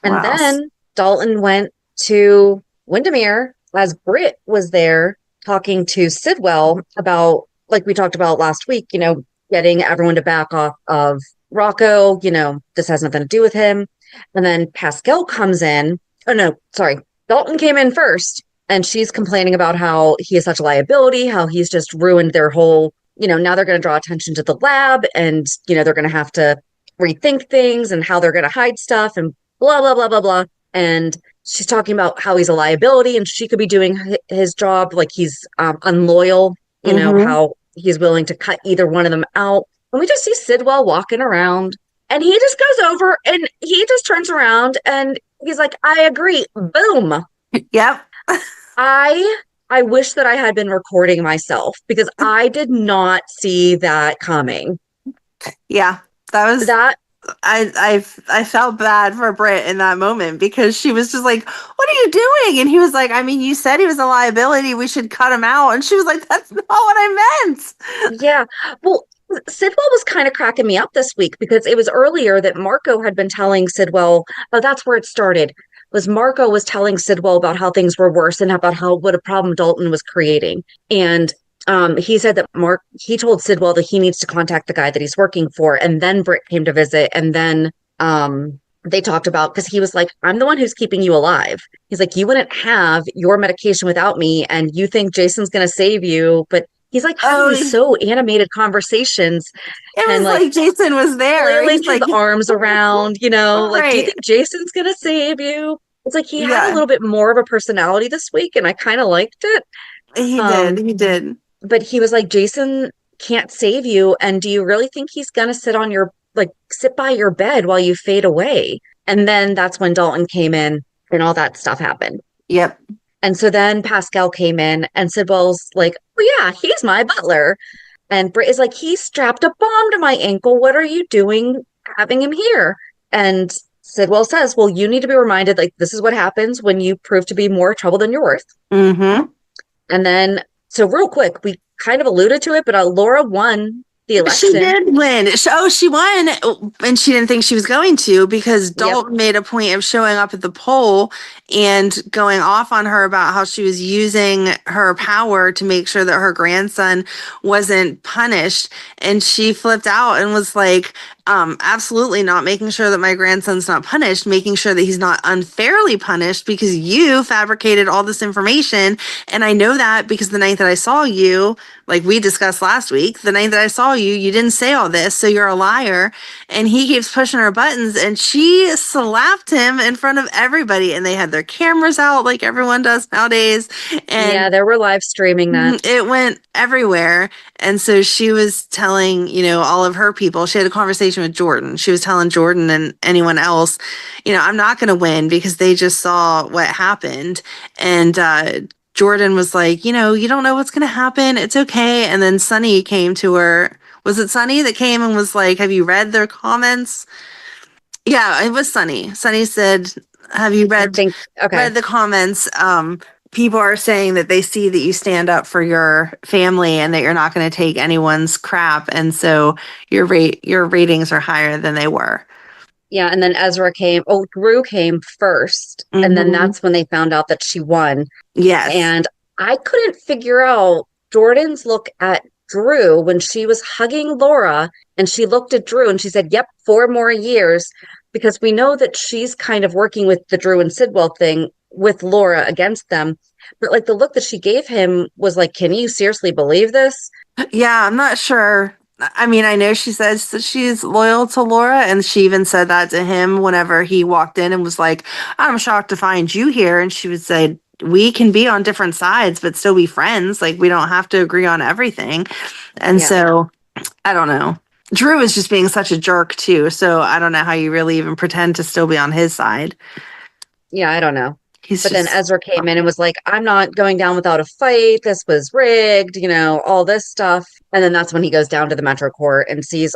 then Dalton went to Wyndemere as Britt was there talking to Sidwell about, like we talked about last week, getting everyone to back off of Rocco. This has nothing to do with him. And then Pascal comes in. Oh, no, sorry. Dalton came in first, and she's complaining about how he is such a liability, how he's just ruined their whole now they're going to draw attention to the lab and, they're going to have to rethink things and how they're going to hide stuff and blah, blah, blah, blah, blah. And she's talking about how he's a liability and she could be doing his job. Like he's unloyal, how he's willing to cut either one of them out. And we just see Sidwell walking around and he just goes over and he just turns around and he's like, I agree. Boom. Yep. I wish that I had been recording myself because I did not see that coming. Yeah, I felt bad for Britt in that moment because she was just like, what are you doing? And he was like, I mean, you said he was a liability. We should cut him out. And she was like, that's not what I meant. Yeah. Well, Sidwell was kind of cracking me up this week because it was earlier that Marco had been telling Sidwell, oh, that's where it started, was Marco was telling Sidwell about how things were worse and about what a problem Dalton was creating. And he said that he told Sidwell that he needs to contact the guy that he's working for. And then Britt came to visit. And then they talked about, because he was like, I'm the one who's keeping you alive. He's like, you wouldn't have your medication without me. And you think Jason's going to save you. But he's like having these so animated conversations. It was like Jason was there. He's like the arms around, like, do you think Jason's going to save you? It's like he had a little bit more of a personality this week. And I kind of liked it. He did. But he was like, Jason can't save you. And do you really think he's going to sit by your bed while you fade away? And then that's when Dalton came in and all that stuff happened. Yep. And so then Pascal came in and Sidwell's like, oh yeah, he's my butler. And Britt is like, he strapped a bomb to my ankle. What are you doing having him here? And Sidwell says, well, you need to be reminded, like, this is what happens when you prove to be more trouble than you're worth. Mm-hmm. And then, so real quick, we kind of alluded to it, but Laura won the election. She did win. She won, and she didn't think she was going to because Dalton made a point of showing up at the poll and going off on her about how she was using her power to make sure that her grandson wasn't punished. And she flipped out and was like, absolutely not making sure that my grandson's not punished, making sure that he's not unfairly punished because you fabricated all this information. And I know that because the night that I saw you, like we discussed last week, the night that I saw you, you didn't say all this. So you're a liar. And he keeps pushing her buttons and she slapped him in front of everybody. And they had their cameras out like everyone does nowadays. And yeah, they were live streaming that. It went everywhere. And so she was telling, all of her people, she had a conversation with Jordan. She was telling Jordan and anyone else, I'm not going to win because they just saw what happened. And Jordan was like, you don't know what's going to happen. It's okay. And then Sonny came to her. Was it Sonny that came and was like, have you read their comments? Yeah, it was Sonny. Sonny said, have you read the comments? People are saying that they see that you stand up for your family and that you're not going to take anyone's crap. And so your ratings are higher than they were. Yeah. And then Drew came first. Mm-hmm. And then that's when they found out that she won. Yes. And I couldn't figure out Jordan's look at Drew when she was hugging Laura and she looked at Drew and she said, yep, 4 more years, because we know that she's kind of working with the Drew and Sidwell thing with Laura against them. But like the look that she gave him was like, can you seriously believe this? Yeah, I'm not sure. I mean, I know she says that she's loyal to Laura, and she even said that to him whenever he walked in and was like, I'm shocked to find you here. And she would say, we can be on different sides, but still be friends. Like, we don't have to agree on everything. And so, I don't know. Drew is just being such a jerk, too. So, I don't know how you really even pretend to still be on his side. Yeah, I don't know. But then Ezra came in and was like, I'm not going down without a fight. This was rigged, all this stuff. And then that's when he goes down to the Metro Court and sees,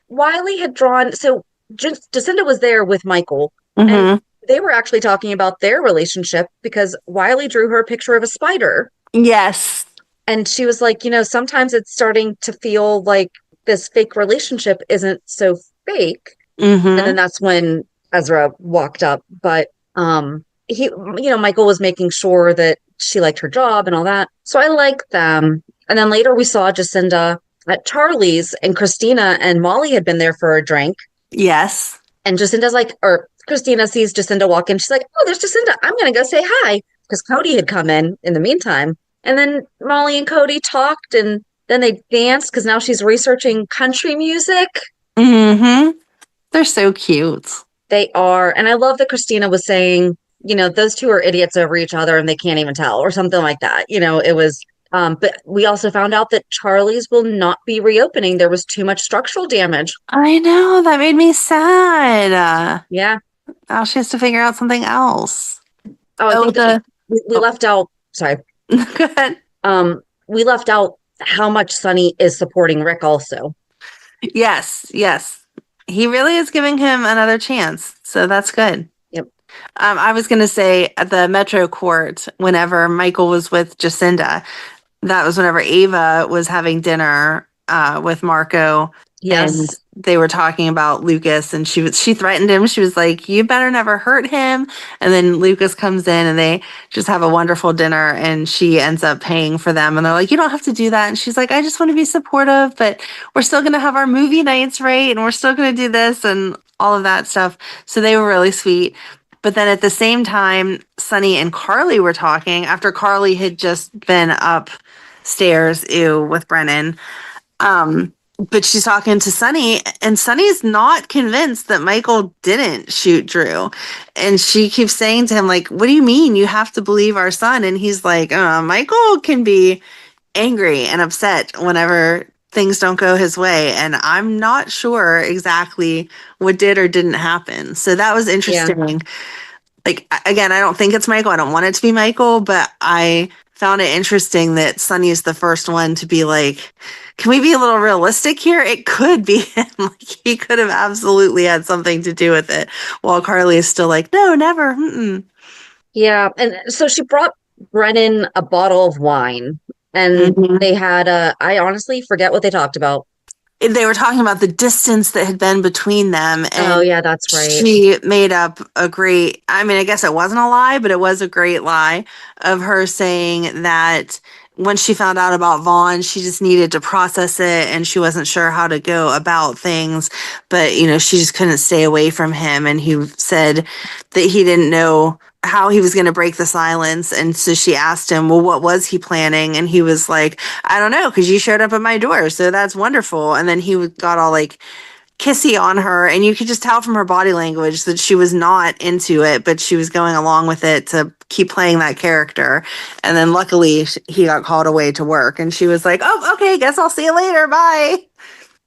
Wiley had drawn. So Jacinda was there with Michael. Mm-hmm. And they were actually talking about their relationship because Wiley drew her a picture of a spider. Yes. And she was like, sometimes it's starting to feel like this fake relationship isn't so fake. Mm-hmm. And then that's when Ezra walked up. But, Michael was making sure that she liked her job and all that. So I like them. And then later we saw Jacinda at Charlie's and Kristina and Molly had been there for a drink. Yes. And Kristina sees Jacinda walk in. She's like, oh, there's Jacinda. I'm going to go say hi. Because Cody had come in the meantime. And then Molly and Cody talked and Then they danced because now she's researching country music. Mm-hmm. They're so cute. They are. And I love that Kristina was saying, those two are idiots over each other and they can't even tell, or something like that. It was, but we also found out that Charlie's will not be reopening. There was too much structural damage. I know. That made me sad. Yeah. Now she has to figure out something else. Oh, I think that we left out, sorry. Go ahead. We left out how much Sonny is supporting Rick also. Yes. He really is giving him another chance. So that's good. Yep. I was going to say at the Metro Court, whenever Michael was with Jacinda, that was whenever Ava was having dinner with Marco. Yes. And they were talking about Lucas, and she threatened him. She was like, "You better never hurt him." And then Lucas comes in and they just have a wonderful dinner, and she ends up paying for them. And they're like, "You don't have to do that." And she's like, "I just want to be supportive, but we're still going to have our movie nights, right? And we're still going to do this and all of that stuff." So they were really sweet. But then at the same time, Sonny and Carly were talking after Carly had just been upstairs, with Brennan. But she's talking to Sonny, and Sonny's not convinced that Michael didn't shoot Drew. And she keeps saying to him, like, "What do you mean? You have to believe our son." And he's like, "Michael can be angry and upset whenever things don't go his way. And I'm not sure exactly what did or didn't happen." So that was interesting. Yeah. Like, again, I don't think it's Michael. I don't want it to be Michael, but I found it interesting that Sonny's the first one to be like, can we be a little realistic here? It could be him. Like, he could have absolutely had something to do with it. While Carly is still like, no, never. Mm-mm. Yeah. And so she brought Brennan a bottle of wine, and they had I honestly forget what they talked about. They were talking about the distance that had been between them. And oh, yeah, that's right. She made up a great, I mean, I guess it wasn't a lie, but it was a great lie of her saying that when she found out about Vaughn, she just needed to process it and she wasn't sure how to go about things. But, she just couldn't stay away from him. And he said that he didn't know how he was going to break the silence. And so she asked him, well, what was he planning? And he was like, I don't know, because you showed up at my door. So that's wonderful. And then he got all like kissy on her. And you could just tell from her body language that she was not into it, but she was going along with it to keep playing that character. And then luckily he got called away to work. And she was like, oh, okay, guess I'll see you later. Bye.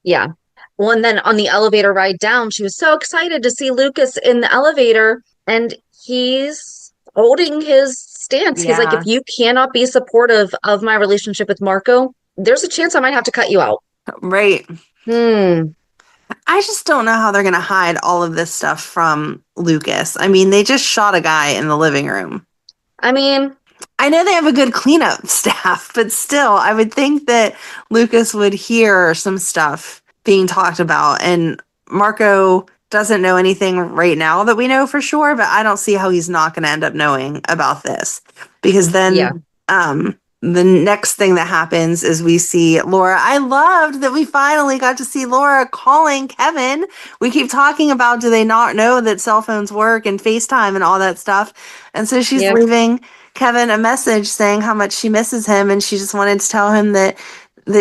Yeah. Well, and then on the elevator ride down, she was so excited to see Lucas in the elevator. And he's holding his stance. Yeah. He's like, if you cannot be supportive of my relationship with Marco, there's a chance I might have to cut you out. Right. I just don't know how they're going to hide all of this stuff from Lucas. I mean, they just shot a guy in the living room. I mean, I know they have a good cleanup staff, but still, I would think that Lucas would hear some stuff being talked about. And Marco doesn't know anything right now that we know for sure, but I don't see how he's not going to end up knowing about this. Because then the next thing that happens is we see Laura. I loved that we finally got to see Laura calling Kevin. We keep talking about, do they not know that cell phones work and FaceTime and all that stuff? And so she's leaving Kevin a message saying how much she misses him, and she just wanted to tell him that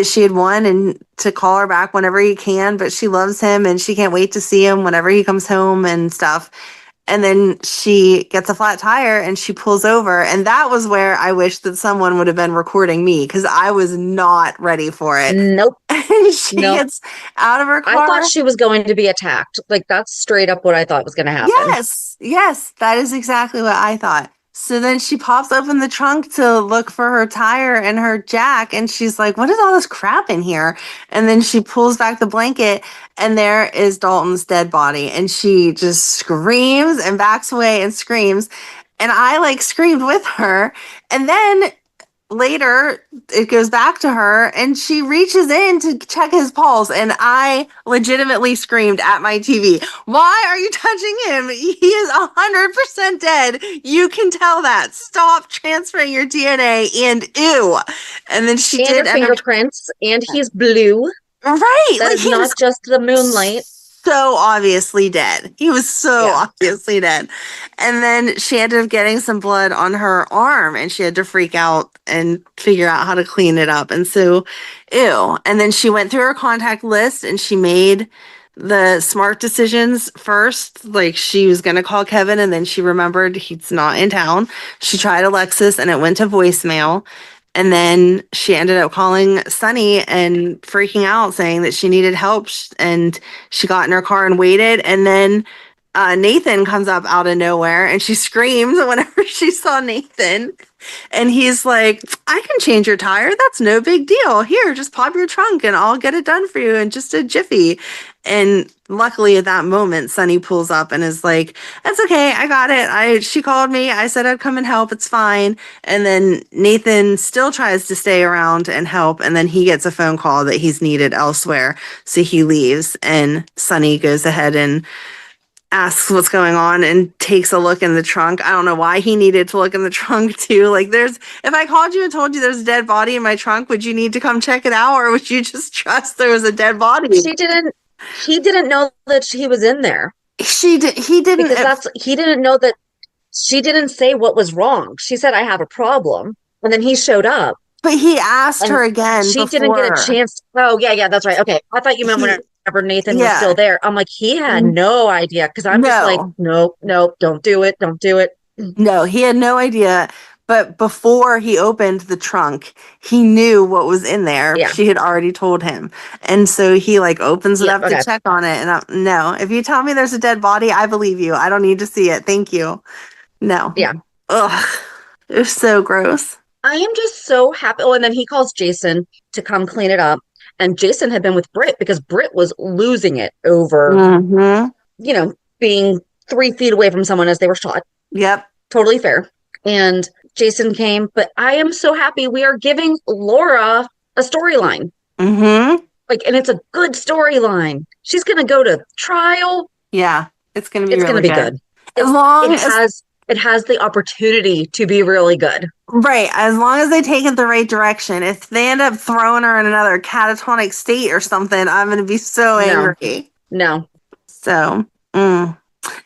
she had won and to call her back whenever he can, but she loves him and she can't wait to see him whenever he comes home and stuff. And then she gets a flat tire and she pulls over. And that was where I wish that someone would have been recording me, because I was not ready for it. Nope. And she gets out of her car. I thought she was going to be attacked. Like, that's straight up what I thought was going to happen. Yes, that is exactly what I thought. So then she pops open the trunk to look for her tire and her jack. And she's like, what is all this crap in here? And then she pulls back the blanket and there is Dalton's dead body. And she just screams and backs away and screams. And I like screamed with her. And then later it goes back to her and she reaches in to check his pulse, and I legitimately screamed at my TV, why are you touching him? He is 100% dead. You can tell that. Stop transferring your DNA, and ew. And then she did fingerprints, and he's blue. Right. That is not just the moonlight. so obviously dead. He was so obviously dead. And then she ended up getting some blood on her arm and she had to freak out and figure out how to clean it up. And so, ew. And then she went through her contact list and she made the smart decisions first. Like she was going to call Kevin and then she remembered he's not in town. She tried Alexis and it went to voicemail. And then she ended up calling Sonny and freaking out, saying that she needed help. And she got in her car and waited. And then Nathan comes up out of nowhere and she screams whenever she saw Nathan. And he's like, I can change your tire. That's no big deal. Here, just pop your trunk and I'll get it done for you in just a jiffy. And luckily at that moment, Sonny pulls up and is like, that's okay. I got it. She called me. I said I'd come and help. It's fine. And then Nathan still tries to stay around and help. And then he gets a phone call that he's needed elsewhere. So he leaves and Sonny goes ahead and asks what's going on and takes a look in the trunk. I don't know why he needed to look in the trunk too. Like if I called you and told you there's a dead body in my trunk, would you need to come check it out or would you just trust there was a dead body? He didn't know that he was in there. He didn't because he didn't know that she didn't say what was wrong. She said, I have a problem. And then he showed up. But he asked her again. She didn't get a chance. Oh, yeah, that's right. Okay. I thought you meant whenever Nathan was still there. I'm like, he had no idea because I'm just like, nope, don't do it. Don't do it. No, he had no idea. But before he opened the trunk, he knew what was in there. Yeah. She had already told him. And so he opens it up to check on it. And no, if you tell me there's a dead body, I believe you. I don't need to see it. Thank you. No. Yeah. Ugh. It was so gross. I am just so happy. Oh, and then he calls Jason to come clean it up. And Jason had been with Britt because Britt was losing it over, being 3 feet away from someone as they were shot. Yep. Totally fair. And Jason came, but I am so happy we are giving Laura a storyline. Mm-hmm. And it's a good storyline. She's going to go to trial. Yeah, it's going to be really good. As long as it has the opportunity to be really good. Right. As long as they take it the right direction. If they end up throwing her in another catatonic state or something, I'm going to be so angry. No. So,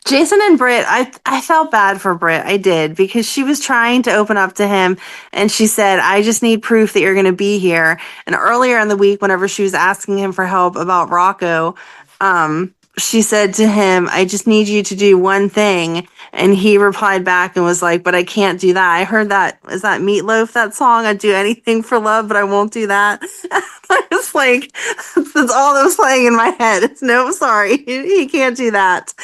Jason and Britt, I felt bad for Britt. I did, because she was trying to open up to him and she said, I just need proof that you're going to be here. And earlier in the week, whenever she was asking him for help about Rocco, she said to him, I just need you to do one thing. And he replied back and was like, but I can't do that. I heard that. Is that Meatloaf, that song? I'd do anything for love, but I won't do that. I was like, that's all that was playing in my head. It's no, sorry. He can't do that.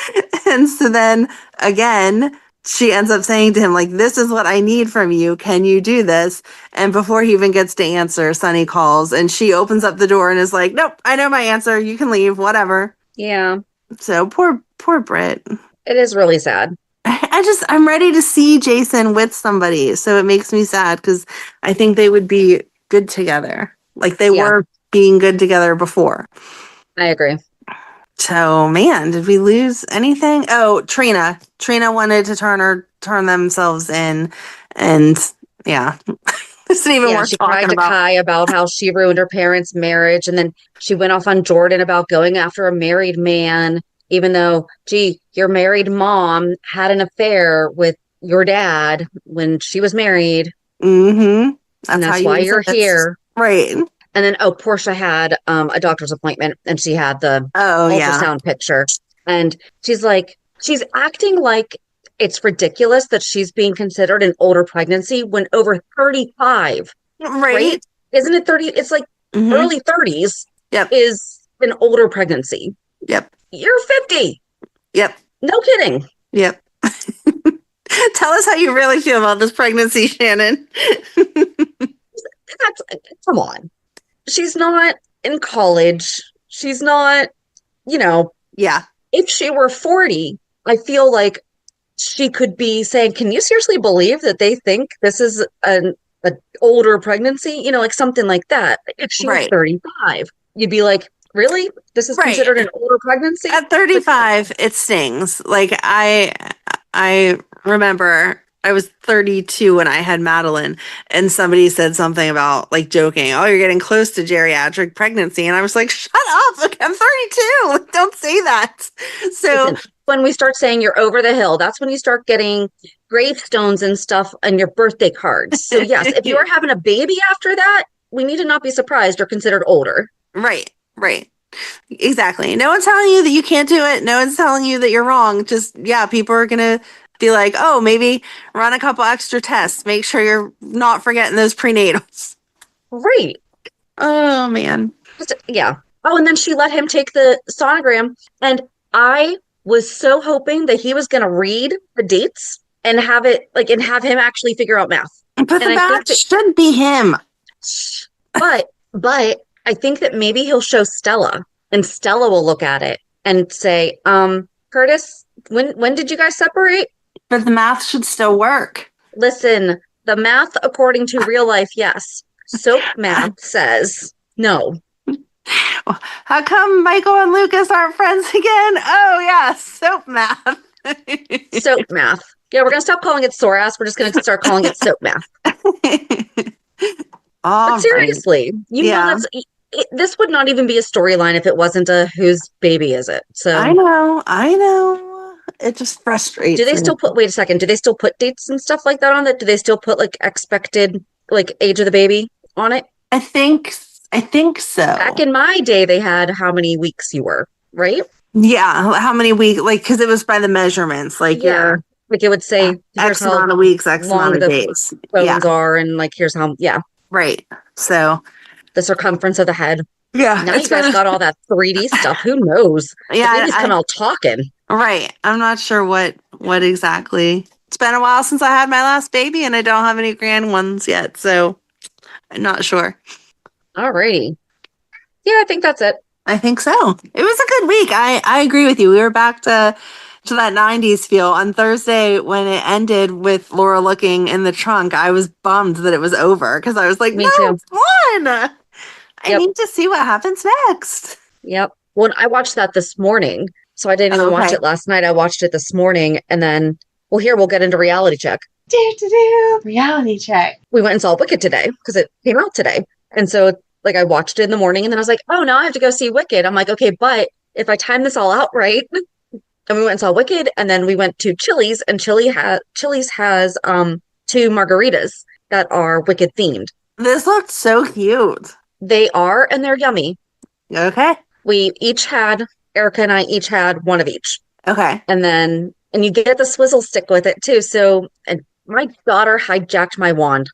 And so then again, she ends up saying to him, this is what I need from you. Can you do this? And before he even gets to answer, Sonny calls and she opens up the door and is like, nope, I know my answer. You can leave, whatever. Yeah. So poor Britt. It is really sad. I'm ready to see Jason with somebody. So it makes me sad because I think they would be good together. They were being good together before. I agree. So, man, did we lose anything? Oh, Trina. Trina wanted to turn themselves in. And yeah. This isn't even worth she talking cried to Kai about how she ruined her parents' marriage. And then she went off on Jordan about going after a married man, even though, your married mom had an affair with your dad when she was married. Mm-hmm. That's why you're here. Right. And then, Portia had a doctor's appointment and she had the ultrasound picture. And she's acting like it's ridiculous that she's being considered an older pregnancy when over 35. Right? Isn't it 30? It's early 30s is an older pregnancy. Yep. You're 50. Yep. No kidding. Yep. Tell us how you really feel about this pregnancy, Shannon. Come on. She's not in college. She's not, Yeah. If she were 40, I feel like she could be saying, can you seriously believe that they think this is an older pregnancy? Something like that. If she was 35, you'd be like, really? This is considered an older pregnancy? At 35, it stings. I remember I was 32 when I had Madeline, and somebody said something about like joking, "Oh, you're getting close to geriatric pregnancy," and I was like, "Shut up! Okay, I'm 32. Don't say that." So Listen, when we start saying you're over the hill, that's when you start getting gravestones and stuff on your birthday cards. So yes, if you're having a baby after that, we need to not be surprised or considered older. right, exactly. No one's telling you that you can't do it. No one's telling you that you're wrong. Just people are gonna be like, "Oh, maybe run a couple extra tests. Make sure you're not forgetting those prenatals." Right. Oh man. Yeah. Oh, and then she let him take the sonogram, and I was so hoping that he was going to read the dates and have him actually figure out math. But the math should be him. But I think that maybe he'll show Stella, and Stella will look at it and say, Curtis, when did you guys separate? But the math should still work. Listen, the math according to real life, yes. Soap math says no. How come Michael and Lucas aren't friends again? Oh yeah, soap math. Soap math. Yeah, we're gonna stop calling it SORAS. We're just gonna start calling it soap math. But seriously, you know this would not even be a storyline if it wasn't a whose baby is it? So I know. It just frustrates me. Do they me. still put? Wait a second. Do they still put dates and stuff like that on it? Do they still put like expected age of the baby on it? I think so. Back in my day, they had how many weeks you were, right? Yeah, how many weeks? Like, because it was by the measurements. Like, it would say X amount of weeks, X amount of days. Bones are, and like here's how. Yeah, right. So the circumference of the head. Yeah, now you guys got all that 3D stuff. Who knows? Yeah, the baby's come out talking. Right. I'm not sure what exactly. It's been a while since I had my last baby, and I don't have any grand ones yet, so I'm not sure. Alrighty. Yeah, I think that's it. I think so. It was a good week. I agree with you. We were back to that 90s feel. On Thursday, when it ended with Laura looking in the trunk, I was bummed that it was over because I was like, Me no, too. It's fun. I need to see what happens next. Yep. Well, I watched that this morning, so I didn't even watch it last night. I watched it this morning, and then, we'll get into reality check. Reality check. We went and saw Wicked today because it came out today. And so, I watched it in the morning, and then I was like, oh, now I have to go see Wicked. I'm like, okay, but if I time this all out right, and we went and saw Wicked, and then we went to Chili's, and Chili's has 2 margaritas that are Wicked themed. This looked so cute. They are, and they're yummy. Okay. Erica and I each had one of each. Okay. And you get the swizzle stick with it too. So, and my daughter hijacked my wand.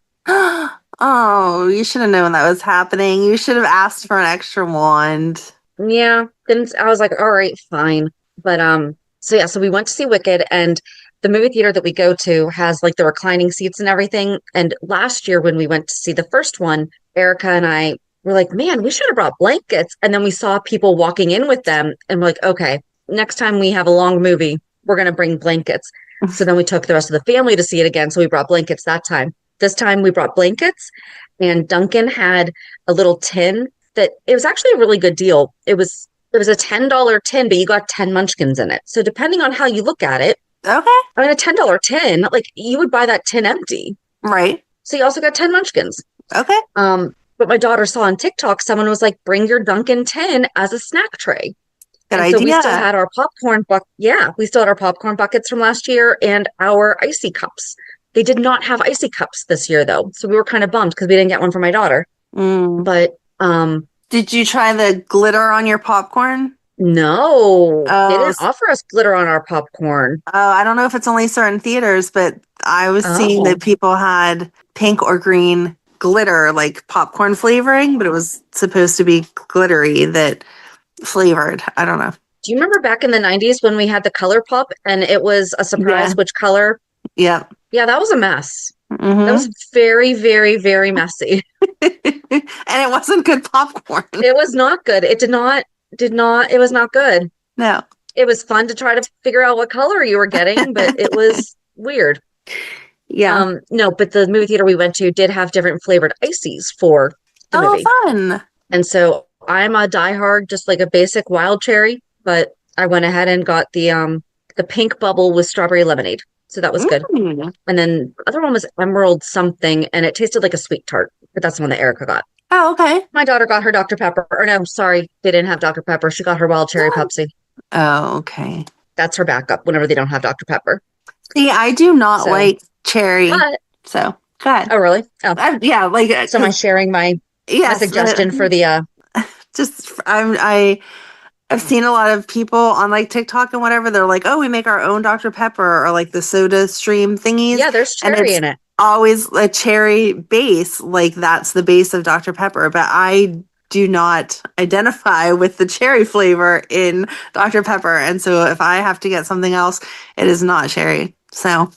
Oh, you should have known that was happening. You should have asked for an extra wand. Yeah. Then I was like, all right, fine. But, so we went to see Wicked, and the movie theater that we go to has the reclining seats and everything. And last year when we went to see the first one, Erica and I were like, man, we should have brought blankets. And then we saw people walking in with them, and we're like, okay, next time we have a long movie, we're going to bring blankets. So then we took the rest of the family to see it again. So we brought blankets that time. This time we brought blankets, and Duncan had a little tin that it was actually a really good deal. It was a $10 tin, but you got 10 munchkins in it. So depending on how you look at it, okay. I mean, a $10 tin, you would buy that tin empty. Right. So you also got 10 munchkins. Okay. But my daughter saw on TikTok, someone was like, bring your Dunkin' tin as a snack tray. Good idea. idea. So we still had our popcorn we still had our popcorn buckets from last year and our icy cups. They did not have icy cups this year though. So we were kind of bummed because we didn't get one for my daughter. But did you try the glitter on your popcorn? No. They didn't offer us glitter on our popcorn. Oh, I don't know if it's only certain theaters, but I was seeing that people had pink or green glitter, like popcorn flavoring, but it was supposed to be glittery that flavored. I don't know. Do you remember back in the 90s when we had the color pop and it was a surprise which color? Yeah. Yeah, that was a mess. Mm-hmm. That was very, very, very messy. And it wasn't good popcorn. It was not good. It it was not good. No. It was fun to try to figure out what color you were getting, but it was weird. Yeah. No, but the movie theater we went to did have different flavored ices for the movie. Oh, fun. And so I'm a diehard, just like a basic wild cherry, but I went ahead and got the pink bubble with strawberry lemonade. So that was good. And then the other one was emerald something, and it tasted like a sweet tart, but that's the one that Erica got. Oh, okay. My daughter got her Dr. Pepper. Or no, sorry, they didn't have Dr. Pepper. She got her wild cherry Pepsi. Oh, okay. That's her backup whenever they don't have Dr. Pepper. See, I do not like cherry. So, go ahead. Oh, really? Oh. Yeah, like... So am I sharing my suggestion for the... Just, I've seen a lot of people on like TikTok and whatever. They're like, oh, we make our own Dr. Pepper or like the soda stream thingies. Yeah, there's cherry in it. Always a cherry base. Like that's the base of Dr. Pepper. But I do not identify with the cherry flavor in Dr. Pepper. And so if I have to get something else, it is not cherry. So.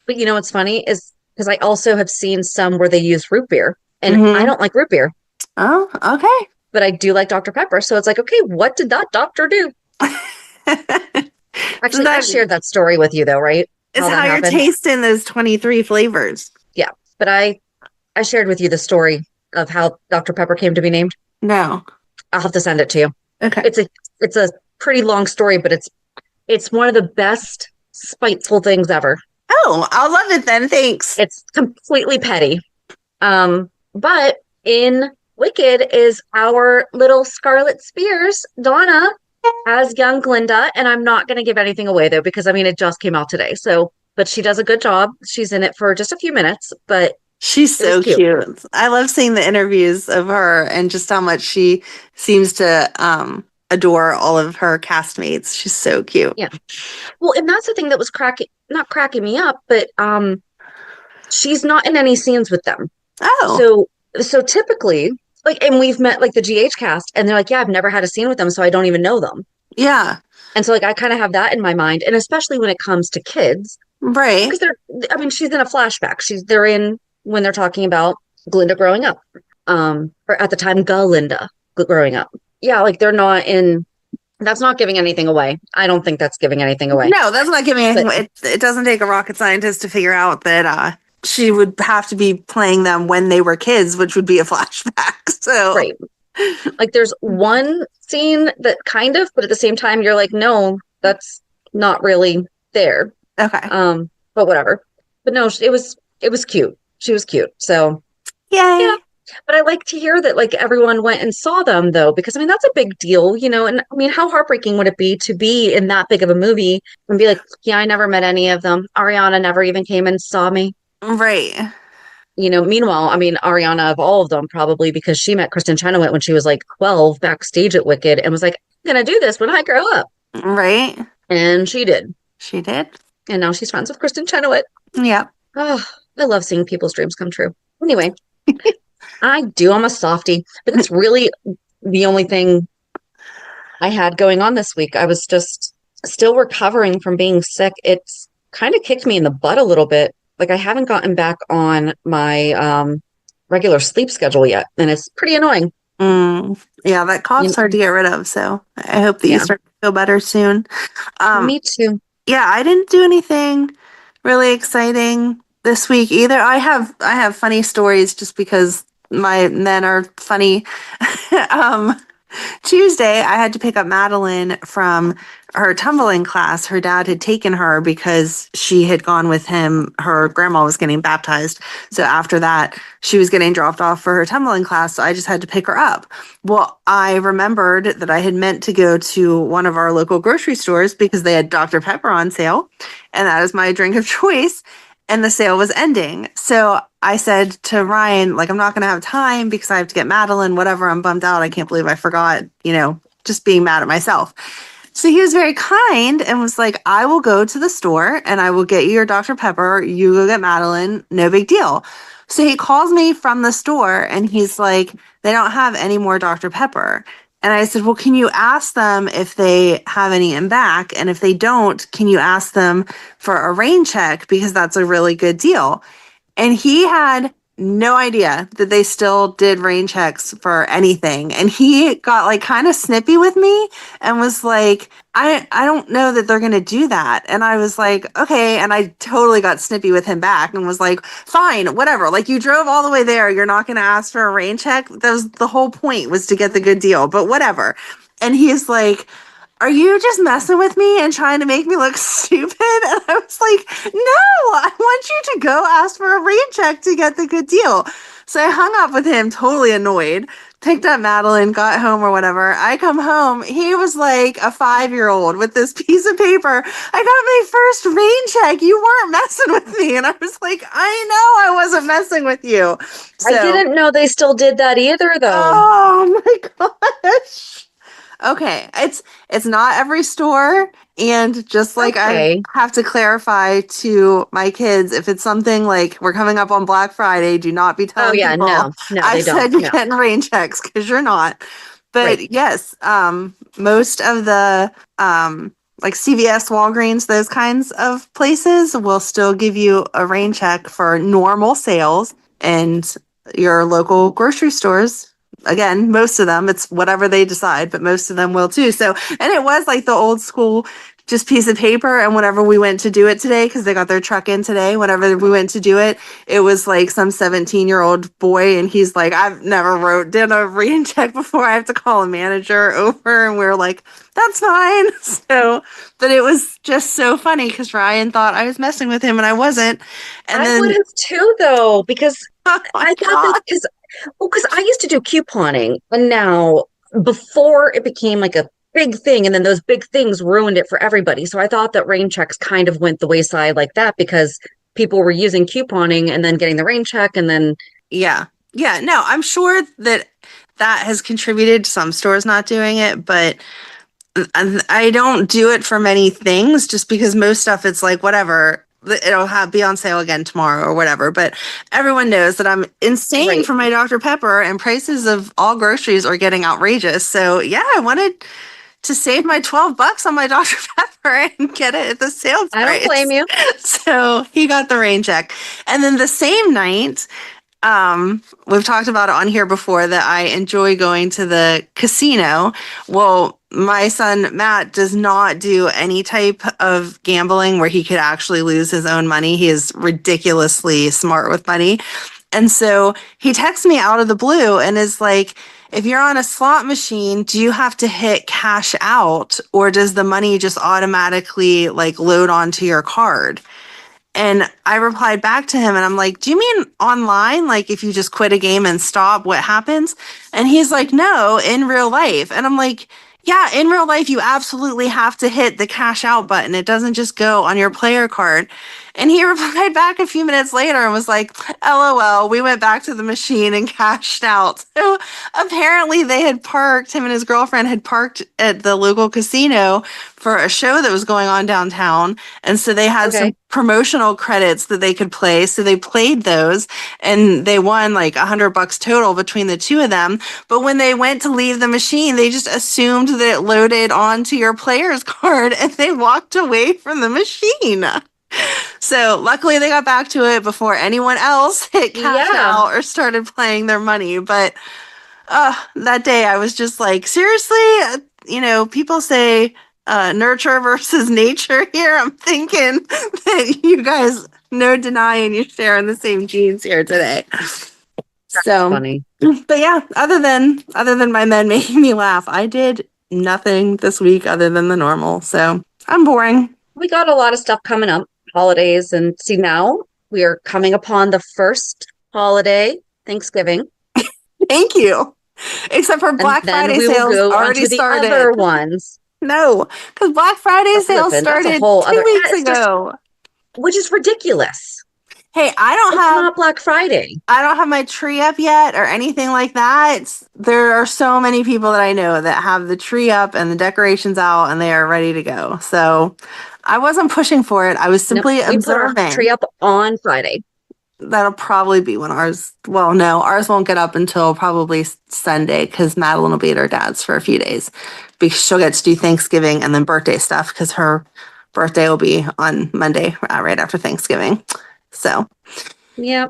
But you know what's funny is because I also have seen some where they use root beer and I don't like root beer. Oh, okay. But I do like Dr. Pepper. So it's like, okay, what did that doctor do? Actually, I shared that story with you though, right? It's how you're tasting those 23 flavors. Yeah. But I shared with you the story of how Dr. Pepper came to be named. No. I'll have to send it to you. Okay. It's a pretty long story, but it's one of the best spiteful things ever. Oh, I'll love it then. Thanks. It's completely petty. But in Wicked is our little Scarlet Spears, Donna, as young Glinda. And I'm not going to give anything away, though, because, I mean, it just came out today. So, but she does a good job. She's in it for just a few minutes, but she's so cute. I love seeing the interviews of her and just how much she seems to adore all of her castmates. She's so cute. Yeah. Well, and that's the thing that was not cracking me up, but she's not in any scenes with them. Oh. So typically, like, and we've met like the GH cast and they're like, yeah, I've never had a scene with them, so I don't even know them. Yeah. And so like I kind of have that in my mind, and especially when it comes to kids. Right. Because she's in a flashback. They're in when they're talking about Glinda growing up. Or at the time Galinda growing up. Yeah, like they're not in. That's not giving anything away. I don't think that's giving anything away. No, that's not giving anything away. It doesn't take a rocket scientist to figure out that she would have to be playing them when they were kids, which would be a flashback. So right. Like there's one scene that kind of, but at the same time you're like, no, that's not really there. Okay. But whatever. But no, it was cute. She was cute. So yay. Yeah. But I like to hear that like everyone went and saw them though, because I mean that's a big deal, you know. And I mean, how heartbreaking would it be to be in that big of a movie and be like, yeah, I never met any of them. Ariana never even came and saw me. Right. You know, meanwhile, I mean, Ariana of all of them probably because she met Kristin Chenoweth when she was like 12 backstage at Wicked and was like, I'm gonna do this when I grow up. Right. And she did. She did. And now she's friends with Kristin Chenoweth. Yeah. Oh, I love seeing people's dreams come true. Anyway. I'm a softie, but that's really the only thing I had going on this week. I was just still recovering from being sick. It's kind of kicked me in the butt a little bit. Like I haven't gotten back on my regular sleep schedule yet, and it's pretty annoying. Yeah, that cough's hard to get rid of, so I hope that you start to feel better soon. Me too. Yeah, I didn't do anything really exciting this week either. I have funny stories just because my men are funny. Tuesday, I had to pick up Madeline from her tumbling class. Her dad had taken her because she had gone with him. Her grandma was getting baptized. So after that, she was getting dropped off for her tumbling class. So I just had to pick her up. Well, I remembered that I had meant to go to one of our local grocery stores because they had Dr. Pepper on sale. And that is my drink of choice. And the sale was ending. So I said to Ryan, like, I'm not going to have time because I have to get Madeline, whatever. I'm bummed out. I can't believe I forgot, just being mad at myself. So he was very kind and was like, I will go to the store and I will get you your Dr. Pepper. You go get Madeline. No big deal. So he calls me from the store and he's like, they don't have any more Dr. Pepper. And I said, well, can you ask them if they have any in back? And if they don't, can you ask them for a rain check? Because that's a really good deal. And he had no idea that they still did rain checks for anything. And he got like kind of snippy with me and was like, I don't know that they're going to do that. And I was like, okay. And I totally got snippy with him back and was like, fine, whatever. Like you drove all the way there. You're not going to ask for a rain check. That was the whole point, was to get the good deal, but whatever. And he's like, are you just messing with me and trying to make me look stupid? And I was like, no, I want you to go ask for a rain check to get the good deal. So I hung up with him, totally annoyed, picked up Madeline, got home or whatever. I come home. He was like a 5-year-old with this piece of paper. I got my first rain check. You weren't messing with me. And I was like, I know I wasn't messing with you. I didn't know they still did that either, though. Oh my gosh. Okay, it's not every store, and just like I have to clarify to my kids, if it's something like we're coming up on Black Friday, do not be telling people. No, I they said don't. you're getting rain checks because you're not. But yes, most of the like CVS, Walgreens, those kinds of places will still give you a rain check for normal sales, and your local grocery stores. Again, most of them, it's whatever they decide, but most of them will too. So, and it was like the old school, just piece of paper. And whenever we went to do it today, because they got their truck in today, whenever we went to do it, it was like some 17-year-old boy. And he's like, I've never did a rain check before. I have to call a manager over. And we were like, that's fine. So, but it was just so funny because Ryan thought I was messing with him and I wasn't. And I would have too, though, because I thought because I used to do couponing, and now before it became like a big thing, and then those big things ruined it for everybody. So I thought that rain checks kind of went the wayside like that because people were using couponing and then getting the rain check, and then no, I'm sure that has contributed to some stores not doing it, but I don't do it for many things just because most stuff it's like whatever. It'll be on sale again tomorrow or whatever. But everyone knows that I'm insane for my Dr. Pepper, and prices of all groceries are getting outrageous. So yeah, I wanted to save my $12 on my Dr. Pepper and get it at the sale price. I don't blame you. So he got the rain check. And then the same night, we've talked about it on here before that I enjoy going to the casino. Well, my son Matt does not do any type of gambling where he could actually lose his own money. He is ridiculously smart with money. And so he texts me out of the blue and is like, if you're on a slot machine, do you have to hit cash out, or does the money just automatically like load onto your card? And I replied back to him and I'm like, do you mean online? Like if you just quit a game and stop, what happens? And he's like, no, in real life. And I'm like, yeah, in real life, you absolutely have to hit the cash out button. It doesn't just go on your player card. And he replied back a few minutes later and was like, LOL, we went back to the machine and cashed out. So apparently they had parked, him and his girlfriend had parked at the local casino for a show that was going on downtown. And so they had some promotional credits that they could play. So they played those and they won like $100 total between the two of them. But when they went to leave the machine, they just assumed that it loaded onto your player's card and they walked away from the machine. So luckily they got back to it before anyone else hit cash out or started playing their money. But that day I was just like, seriously, people say nurture versus nature here. I'm thinking that you guys, no denying you're sharing the same genes here today. That's so funny. But yeah, other than my men making me laugh, I did nothing this week other than the normal. So I'm boring. We got a lot of stuff coming up, holidays, and see now we are coming upon the first holiday, Thanksgiving. Thank you. Except for Black Friday sales already started. The other ones. No, because Black Friday sales started 2 weeks ago. Which is ridiculous. Hey, it's not Black Friday. I don't have my tree up yet or anything like that. There are so many people that I know that have the tree up and the decorations out and they are ready to go. So I wasn't pushing for it. I was simply observing. We put our tree up on Friday. That'll probably be when ours won't get up until probably Sunday because Madeline will be at her dad's for a few days because she'll get to do Thanksgiving and then birthday stuff because her birthday will be on Monday right after Thanksgiving. So, yeah.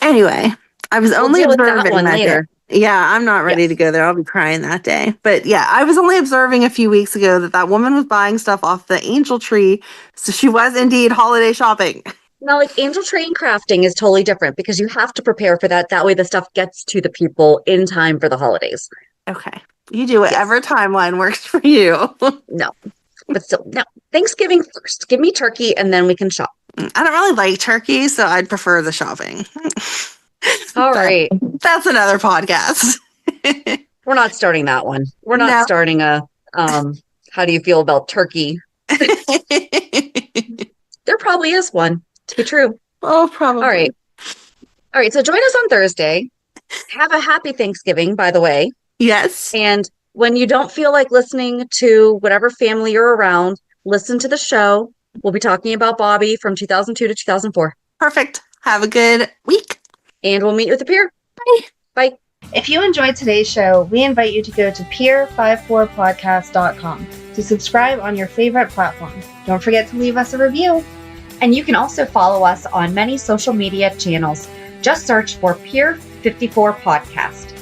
Anyway, I was only observing that one later. Day. Yeah, I'm not ready to go there. I'll be crying that day. But yeah, I was only observing a few weeks ago that woman was buying stuff off the angel tree. So she was indeed holiday shopping. Now, like angel tree and crafting is totally different because you have to prepare for that. That way the stuff gets to the people in time for the holidays. Okay. You do whatever timeline works for you. No, but still, no. Thanksgiving first. Give me turkey and then we can shop. I don't really like turkey, so I'd prefer the shopping. All right. That's another podcast. We're not starting that one. We're not starting a how do you feel about turkey? There probably is one, to be true. Oh, probably. All right. So join us on Thursday. Have a happy Thanksgiving, by the way. Yes. And when you don't feel like listening to whatever family you're around, listen to the show. We'll be talking about Bobby from 2002 to 2004. Perfect. Have a good week. And we'll meet you at the pier. Bye. Bye. If you enjoyed today's show, we invite you to go to pier54podcast.com to subscribe on your favorite platform. Don't forget to leave us a review. And you can also follow us on many social media channels. Just search for Pier 54 Podcast.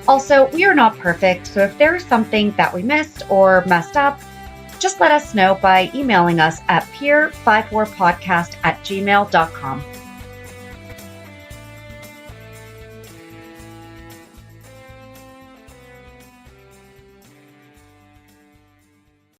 Also, we are not perfect, so if there is something that we missed or messed up, just let us know by emailing us at pier54podcast@gmail.com.